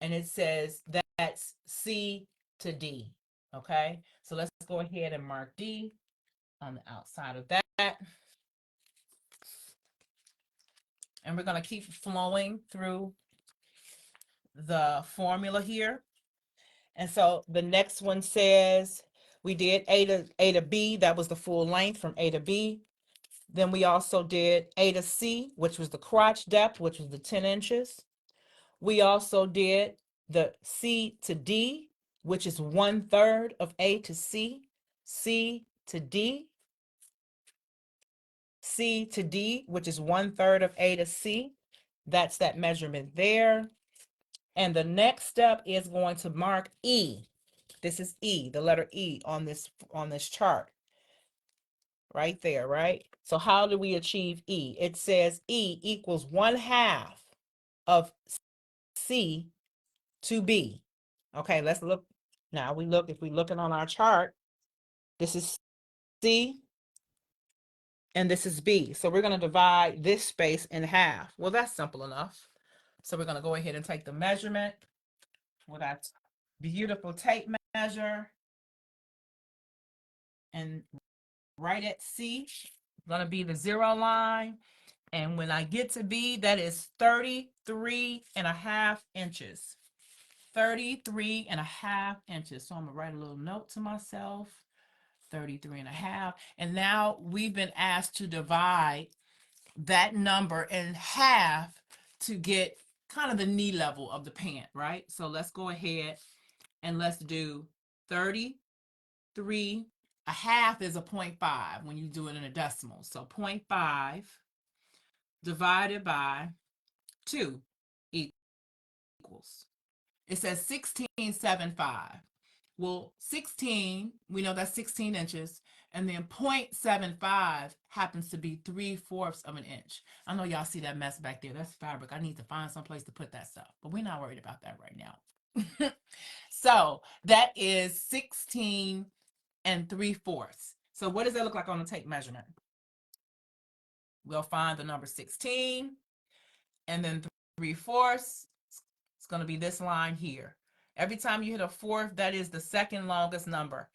and it says that's C to D. Okay, so let's go ahead and mark D on the outside of that, and we're going to keep flowing through the formula here. And so the next one says we did A to B, that was the full length from A to B. Then we also did A to C, which was the crotch depth, which was the 10 inches. We also did the C to D, which is 1/3 of A to C. C to D. C to D, which is 1/3 of A to C. That's that measurement there. And the next step is going to mark E. This is E, the letter E on this chart. Right there, right? So how do we achieve E? It says E equals 1/2 of C to B. Okay, let's look. Now if we're looking on our chart, this is C and this is B. So we're going to divide this space in half. Well, that's simple enough. So we're going to go ahead and take the measurement with that beautiful tape measure, and right at C, going to be the 0 line. And when I get to B, that is 33.5 inches. 33.5 inches. So I'm gonna write a little note to myself. 33.5. And now we've been asked to divide that number in half to get kind of the knee level of the pant, right? So let's go ahead and let's do 33. A half is a 0.5 when you do it in a decimal. So 0.5 divided by 2 equals. It says 16.75. Well, 16, we know that's 16 inches, and then 0.75 happens to be 3/4 of an inch. I know y'all see that mess back there. That's fabric. I need to find some place to put that stuff, but we're not worried about that right now. So that is 16 3/4. So what does that look like on the tape measurement? We'll find the number 16, and then 3/4. It's going to be this line here. Every time you hit a fourth, that is the second longest number.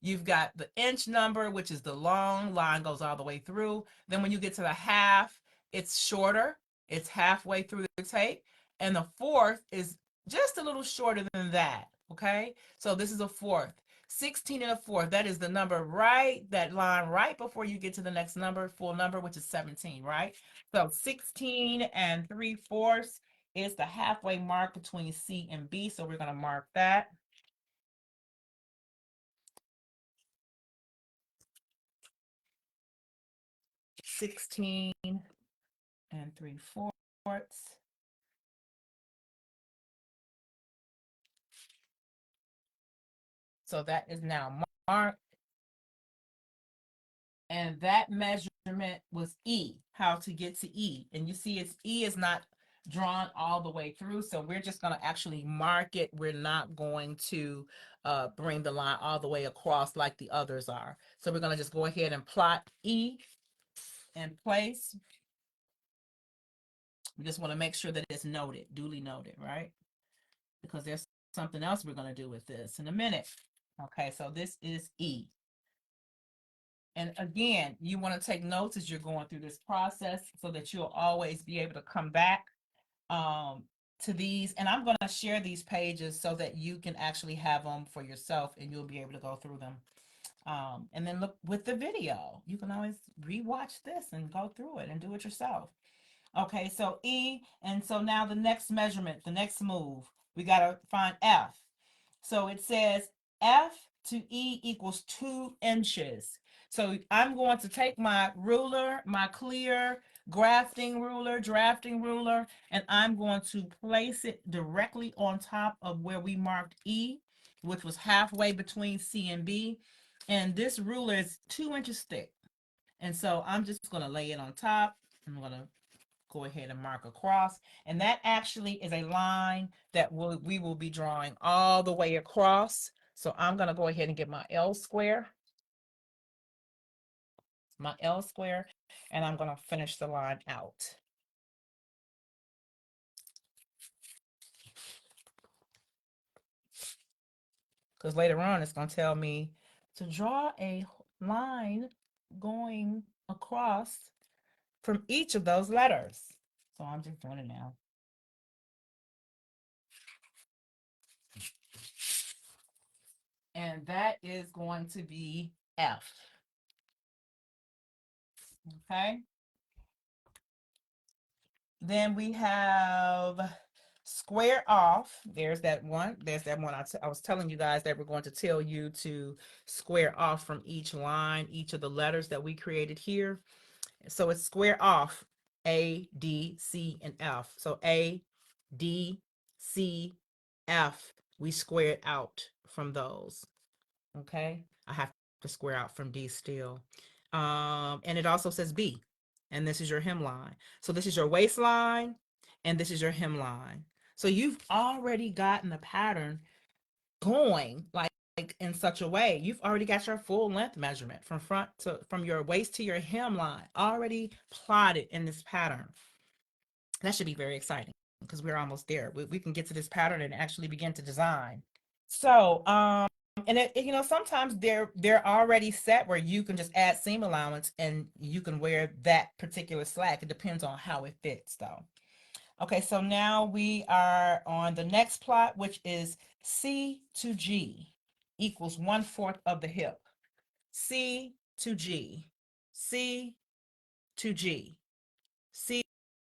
You've got the inch number, which is the long line, goes all the way through. Then when you get to the half, it's shorter. It's halfway through the tape. And the fourth is just a little shorter than that. Okay? So this is a fourth. 16 and a fourth. That is the number right, that line right before you get to the next number, full number, which is 17, right? So 16 3/4 is the halfway mark between C and B. So we're going to mark that. 16 3/4. So that is now marked. And that measurement was E, how to get to E. And you see it's E is not drawn all the way through. So we're just going to actually mark it. We're not going to bring the line all the way across like the others are. So we're going to just go ahead and plot E in place. We just want to make sure that it's noted, duly noted, right? Because there's something else we're going to do with this in a minute. Okay, so this is E. And again, you want to take notes as you're going through this process so that you'll always be able to come back to these. And I'm going to share these pages so that you can actually have them for yourself and you'll be able to go through them. And then look with the video. You can always rewatch this and go through it and do it yourself. Okay, so E, and so now the next measurement, the next move, we got to find F. So it says F to E equals 2 inches. So I'm going to take my ruler, my clear drafting ruler, and I'm going to place it directly on top of where we marked E, which was halfway between C and B. And this ruler is 2 inches thick. And so I'm just going to lay it on top. I'm going to go ahead and mark across. And that actually is a line that we will be drawing all the way across. So I'm going to go ahead and get my L square, and I'm going to finish the line out. Because later on, it's going to tell me to draw a line going across from each of those letters. So I'm just doing it now. And that is going to be F. Okay. Then we have square off. There's that one. I was telling you guys that we're going to tell you to square off from each line, each of the letters that we created here. So it's square off A, D, C, and F. So A, D, C, F, we squared out from those. Okay. I have to square out from D still. And it also says B, and this is your hemline. So this is your waistline, and this is your hemline. So you've already gotten the pattern going like in such a way. You've already got your full length measurement from your waist to your hemline already plotted in this pattern. That should be very exciting because we're almost there. We can get to this pattern and actually begin to design. So, and sometimes they're already set where you can just add seam allowance and you can wear that particular slack. It depends on how it fits though. Okay, so now we are on the next plot, which is C to G equals 1/4 of the hip. C to G, C to G. C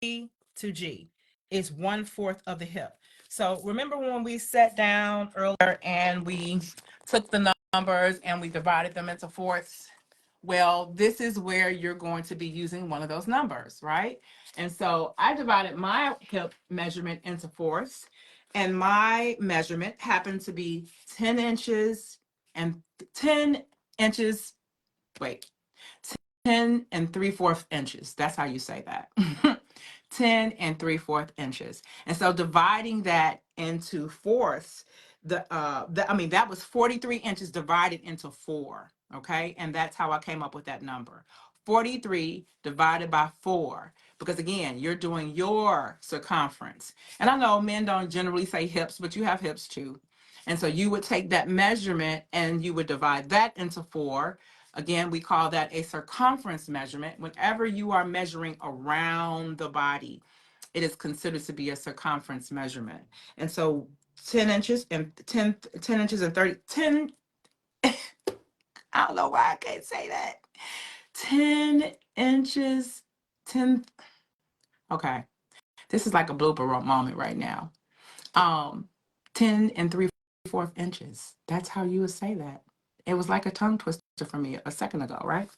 to G is 1/4 of the hip. So remember when we sat down earlier and we took the numbers and we divided them into fourths? Well, this is where you're going to be using one of those numbers, right? And so I divided my hip measurement into fourths, and my measurement happened to be 10 inches and 10 inches, wait, 10 and 3/4 inches. That's how you say that. 10 and 3/4 inches. And so dividing that into fourths, that was 43 inches divided into four. Okay. And that's how I came up with that number. 43 divided by four. Because again, you're doing your circumference. And I know men don't generally say hips, but you have hips too. And so you would take that measurement and you would divide that into four. Again, we call that a circumference measurement. Whenever you are measuring around the body, it is considered to be a circumference measurement. And so 10 inches and 10 inches and 10, I don't know why I can't say that. 10 inches, 10, okay. This is like a blooper moment right now. 10 and 3/4 inches. That's how you would say that. It was like a tongue twister for me a second ago, right?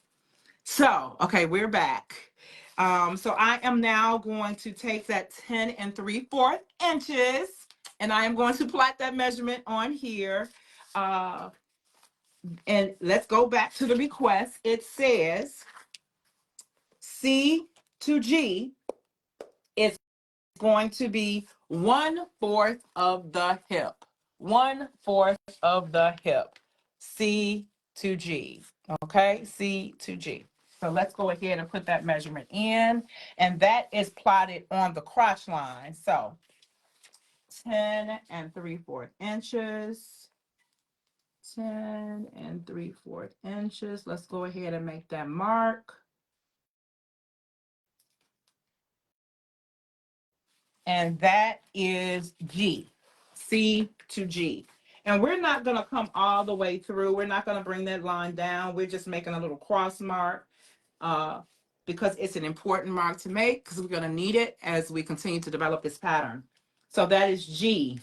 So, okay, we're back. So I am now going to take that 10 and 3/4 inches, and I am going to plot that measurement on here. And let's go back to the request. It says C to G is going to be 1/4 of the hip. 1/4 of the hip. C to G. Okay, C to G. So let's go ahead and put that measurement in. And that is plotted on the crotch line. So 10 and 3/4 inches. 10 and 3/4 inches. Let's go ahead and make that mark. And that is G, C to G. And we're not going to come all the way through. We're not going to bring that line down. We're just making a little cross mark uh, because it's an important mark to make because we're going to need it as we continue to develop this pattern. So that is G.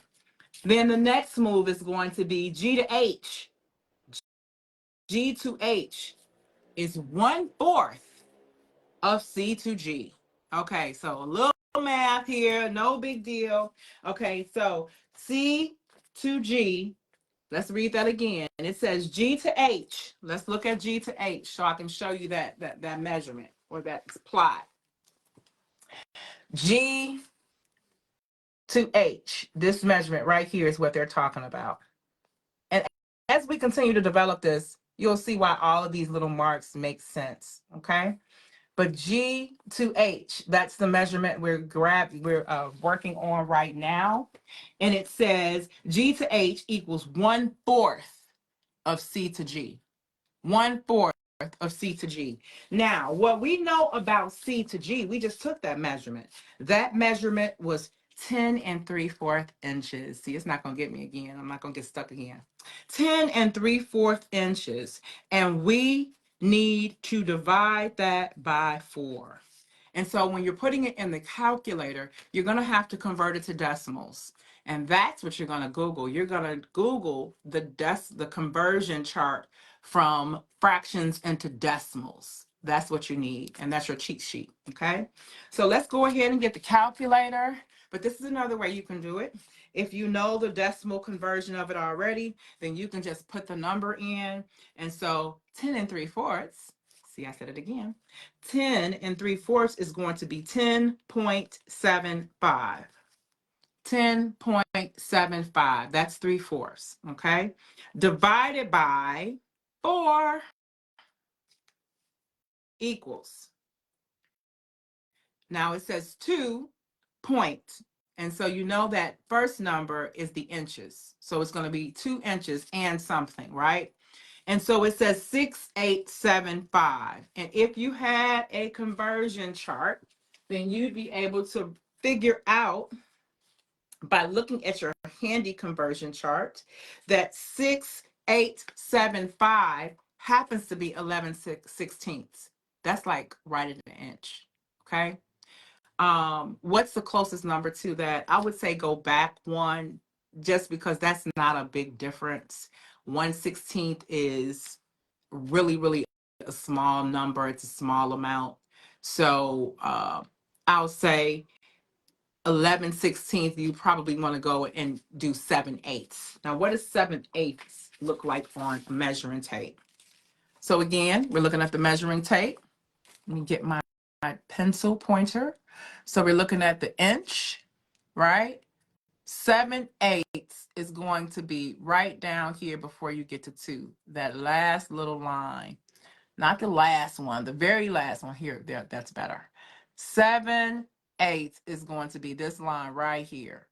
Then the next move is going to be G to H. G to H is 1/4 of C to G. Okay, so a little math here, no big deal. Okay, so C to G, let's read that again. It says G to H. Let's look at G to H so I can show you that measurement or that plot. G to H, this measurement right here is what they're talking about. And as we continue to develop this, you'll see why all of these little marks make sense, okay? But G to H, that's the measurement we're working on right now. And it says G to H equals 1/4 of C to G. 1/4 of C to G. Now, what we know about C to G, we just took that measurement. That measurement was 10 and 3/4 inches. See, it's not going to get me again. I'm not going to get stuck again. 10 and 3/4 inches. And we need to divide that by 4. And so when you're putting it in the calculator, you're going to have to convert it to decimals. And that's what you're going to Google. You're going to Google the conversion chart from fractions into decimals. That's what you need. And that's your cheat sheet. Okay. So let's go ahead and get the calculator. But this is another way you can do it. If you know the decimal conversion of it already, then you can just put the number in. And so 10 and 3/4, see, I said it again. 10 and 3/4 is going to be 10.75. 10.75, that's 3/4, okay? Divided by 4 equals. Now it says 2 point, and so you know that first number is the inches. So it's going to be 2 inches and something, right? And so it says 6875. And if you had a conversion chart, then you'd be able to figure out by looking at your handy conversion chart that 6875 happens to be 11/16. That's like right at an inch. Okay. What's the closest number to that? I would say go back one, just because that's not a big difference. 1/16 is really, really a small number. It's a small amount. So I'll say 11/16. You probably want to go and do 7/8. Now, what does 7/8 look like on a measuring tape? So again, we're looking at the measuring tape. Let me get my pencil pointer. So we're looking at the inch, right? 7/8 is going to be right down here before you get to 2. That last little line, not the last one, the very last one here. There, that's better. 7/8 is going to be this line right here,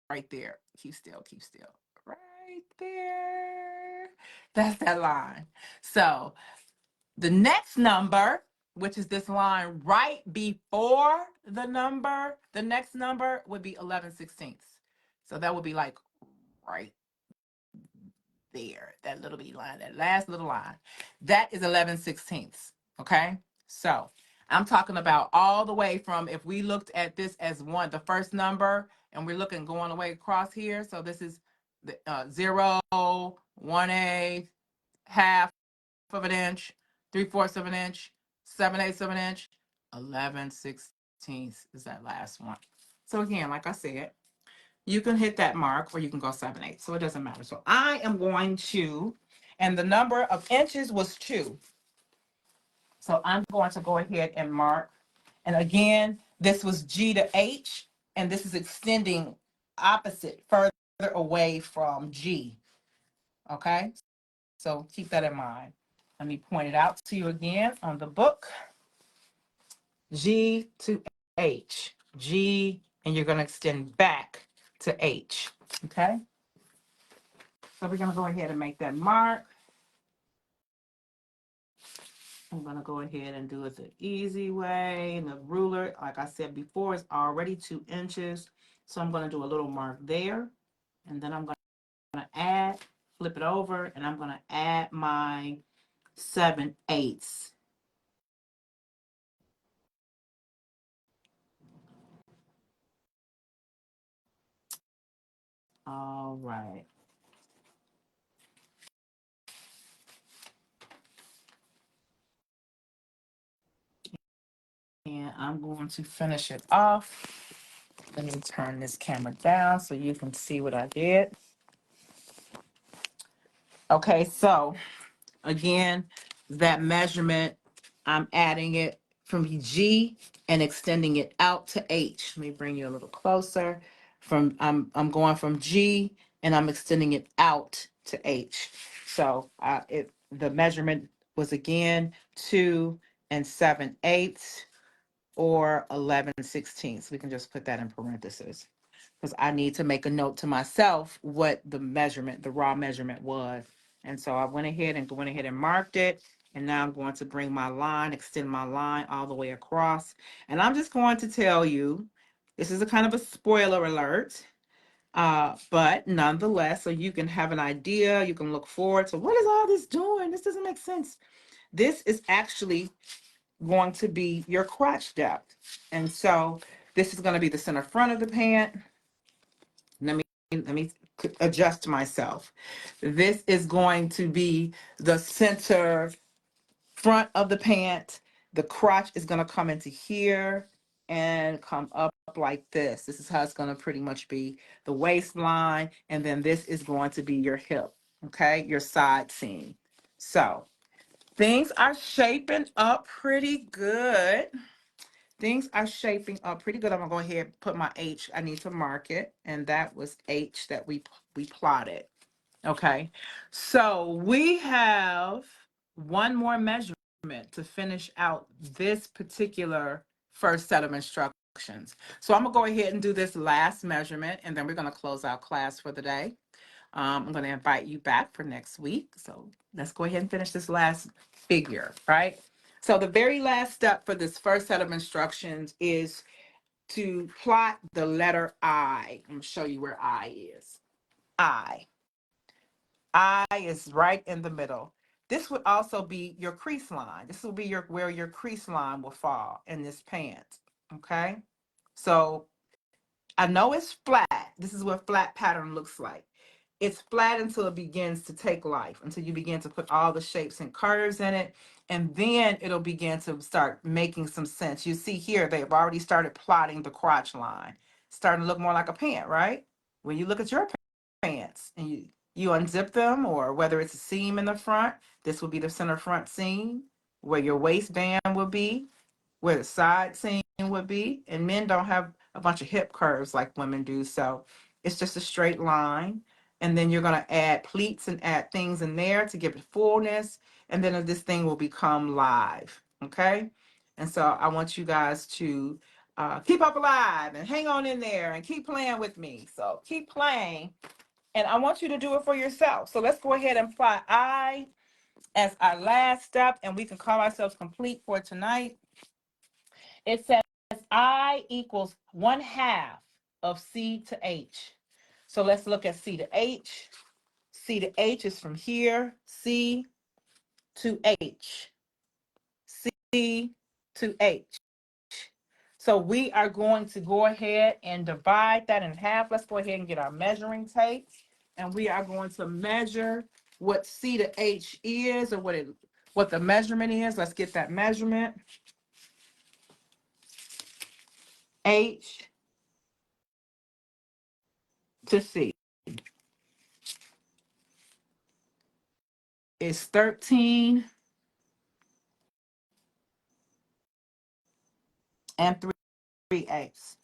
right there. Keep still, keep still. Right there. That's that line. So the next number, which is this line right before the next number would be 11/16. So that would be like right there, that little bitty line, that last little line. That is 11/16. Okay. So I'm talking about all the way from, if we looked at this as one, the first number, and we're looking going away across here. So this is the 0, 1/8, half of an inch, 3/4 of an inch, 7/8 of an inch, 11/16 is that last one. So again, like I said, you can hit that mark or you can go 7/8. So it doesn't matter. So I am going to, and the number of inches was 2. So I'm going to go ahead and mark. And again, this was G to H, and this is extending opposite, further away from G. Okay. So keep that in mind. Let me point it out to you again on the book. G to H. G, and you're going to extend back to H. Okay? So we're going to go ahead and make that mark. I'm going to go ahead and do it the easy way. And the ruler, like I said before, is already 2 inches. So I'm going to do a little mark there. And then I'm going to add, flip it over, and I'm going to add my 7/8. All right. And I'm going to finish it off. Let me turn this camera down so you can see what I did. Okay, so again, that measurement, I'm adding it from G and extending it out to H. Let me bring you a little closer. I'm going from G and I'm extending it out to H. So the measurement was again 2 7/8 or 11/16. We can just put that in parentheses, because I need to make a note to myself what the measurement, the raw measurement was. And so I went ahead and marked it. And now I'm going to bring my line, extend my line all the way across. And I'm just going to tell you, this is a kind of a spoiler alert. But nonetheless, so you can have an idea, you can look forward to, what is all this doing? This doesn't make sense. This is actually going to be your crotch depth. And so this is going to be the center front of the pant. Let me adjust myself. This is going to be the center front of the pant. The crotch is going to come into here and come up like this. This is how it's going to pretty much be the waistline. And then this is going to be your hip, okay? Your side seam. So things are shaping up pretty good. Things are shaping up pretty good. I'm gonna go ahead and put my H. I need to mark it, and that was H that we plotted. Okay, so we have one more measurement to finish out this particular first set of instructions. So I'm gonna go ahead and do this last measurement, and then we're gonna close out class for the day. I'm going to invite you back for next week. So let's go ahead and finish this last figure, right? So the very last step for this first set of instructions is to plot the letter I. I'm going to show you where I is. I. I is right in the middle. This would also be your crease line. This will be where your crease line will fall in this pant. Okay. So I know it's flat. This is what flat pattern looks like. It's flat until it begins to take life, until you begin to put all the shapes and curves in it. And then it'll begin to start making some sense. You see here, they've already started plotting the crotch line. Starting to look more like a pant, right? When you look at your pants and you unzip them, or whether it's a seam in the front, this will be the center front seam, where your waistband will be, where the side seam would be. And men don't have a bunch of hip curves like women do. So it's just a straight line. And then you're going to add pleats and add things in there to give it fullness. And then this thing will become live. Okay. And so I want you guys to keep up alive and hang on in there and keep playing with me. So keep playing. And I want you to do it for yourself. So let's go ahead and apply I as our last step, and we can call ourselves complete for tonight. It says I equals 1/2 of C to H. So let's look at C to H. C to H is from here, C to H, C to H. So we are going to go ahead and divide that in half. Let's go ahead and get our measuring tape. And we are going to measure what C to H is, or what the measurement is. Let's get that measurement. H to C is 13 and 3/8.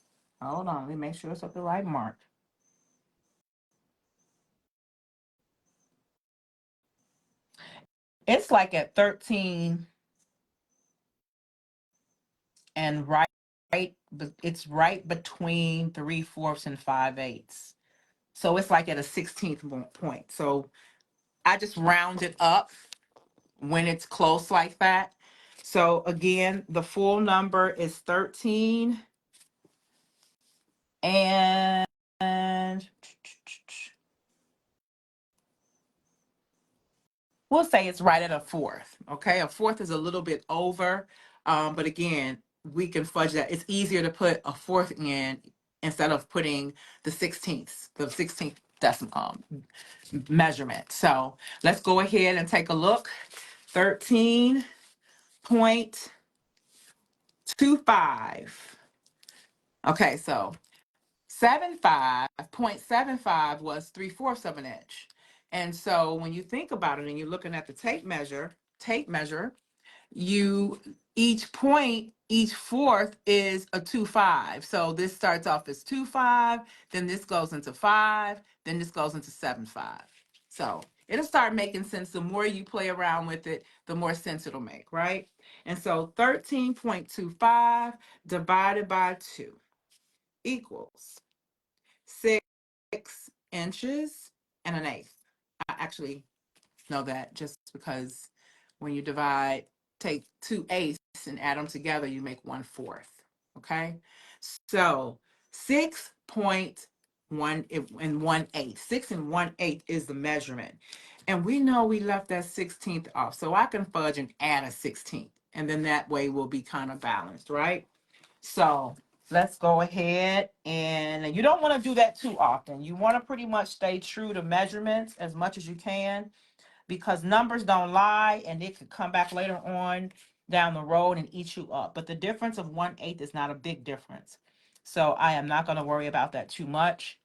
Hold on, let me make sure it's at the right mark. It's like at 13 and but it's right between 3/4 and 5/8. So it's like at a 16th point. So I just round it up when it's close like that. So again, the full number is 13 and we'll say it's right at a fourth. Okay, a fourth is a little bit over, but again, we can fudge that. It's easier to put a fourth in instead of putting the 16th decimal measurement. So let's go ahead and take a look. 13.25. Okay, so 0.75 was 3/4 of an inch. And so when you think about it and you're looking at the tape measure, you each fourth is a 2/5. So this starts off as 2/5, then this goes into 5, then this goes into 7/5. So it'll start making sense. The more you play around with it, the more sense it'll make, right? And so 13.25 divided by 2 equals 6 inches and an eighth. I actually know that just because when you take 2/8 and add them together, you make 1/4. Okay. So 6.1 and 1/8. 6 and 1/8 is the measurement. And we know we left that 16th off. So I can fudge and add a 16th. And then that way we'll be kind of balanced, right? So let's go ahead, and you don't want to do that too often. You want to pretty much stay true to measurements as much as you can, because numbers don't lie and it could come back later on down the road and eat you up. But the difference of 1/8 is not a big difference. So I am not going to worry about that too much.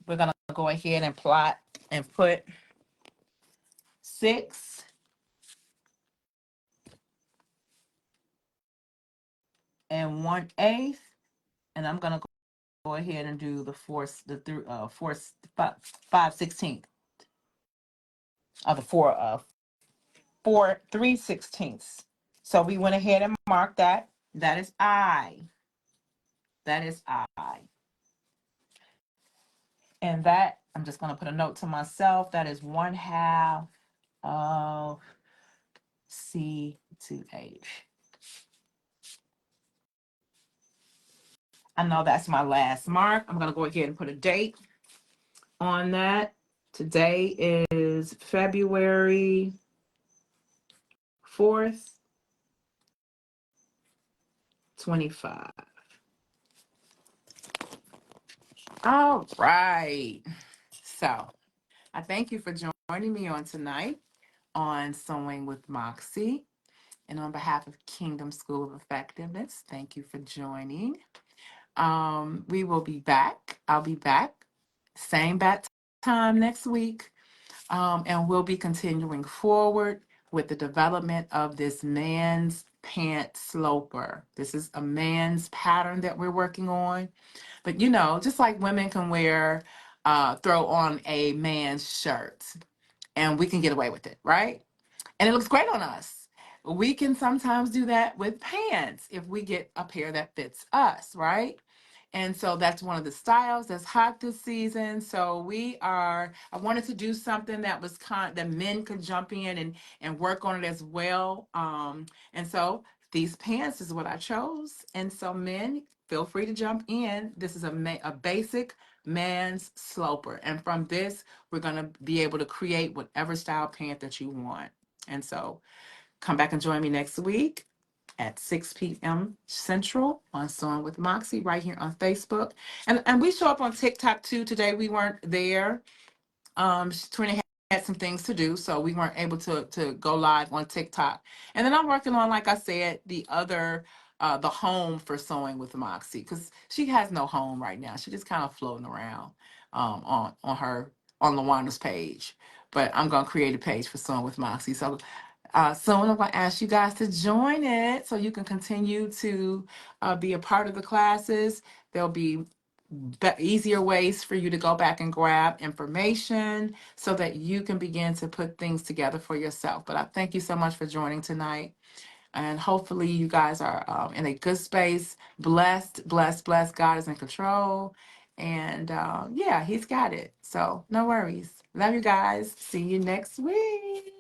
We're going to go ahead and plot and put 6 and 1/8, and I'm going to go ahead and do the 5/16 of the 3/16. So we went ahead and marked that. That is I. That is I. And that, I'm just going to put a note to myself, that is 1/2 of C to H. I know that's my last mark. I'm going to go ahead and put a date on that. Today is February 4th, 25. All right. So I thank you for joining me on tonight on Sewing with Moxie. And on behalf of Kingdom School of Effectiveness, thank you for joining. We will be back. I'll be back, same bat time next week. And we'll be continuing forward with the development of this man's pant sloper. This is a man's pattern that we're working on. But just like women can throw on a man's shirt and we can get away with it, right? And it looks great on us. We can sometimes do that with pants if we get a pair that fits us, right? And so that's one of the styles that's hot this season. So I wanted to do something that was that men could jump in and work on it as well. And so these pants is what I chose. And so men, feel free to jump in. This is a basic man's sloper. And from this, we're going to be able to create whatever style pant that you want. And so come back and join me next week at 6 p.m. Central on Sewing with Moxie right here on Facebook. And we show up on TikTok too. Today we weren't there. Trini had some things to do, so we weren't able to go live on TikTok. And then I'm working on, like I said, the home for Sewing with Moxie, because she has no home right now. She's just kind of floating around on Lawana's page. But I'm gonna create a page for Sewing with Moxie. So soon I'm going to ask you guys to join it so you can continue to be a part of the classes. There'll be easier ways for you to go back and grab information so that you can begin to put things together for yourself. But I thank you so much for joining tonight. And hopefully you guys are in a good space, blessed, blessed, blessed. God is in control. And yeah, he's got it. So no worries. Love you guys. See you next week.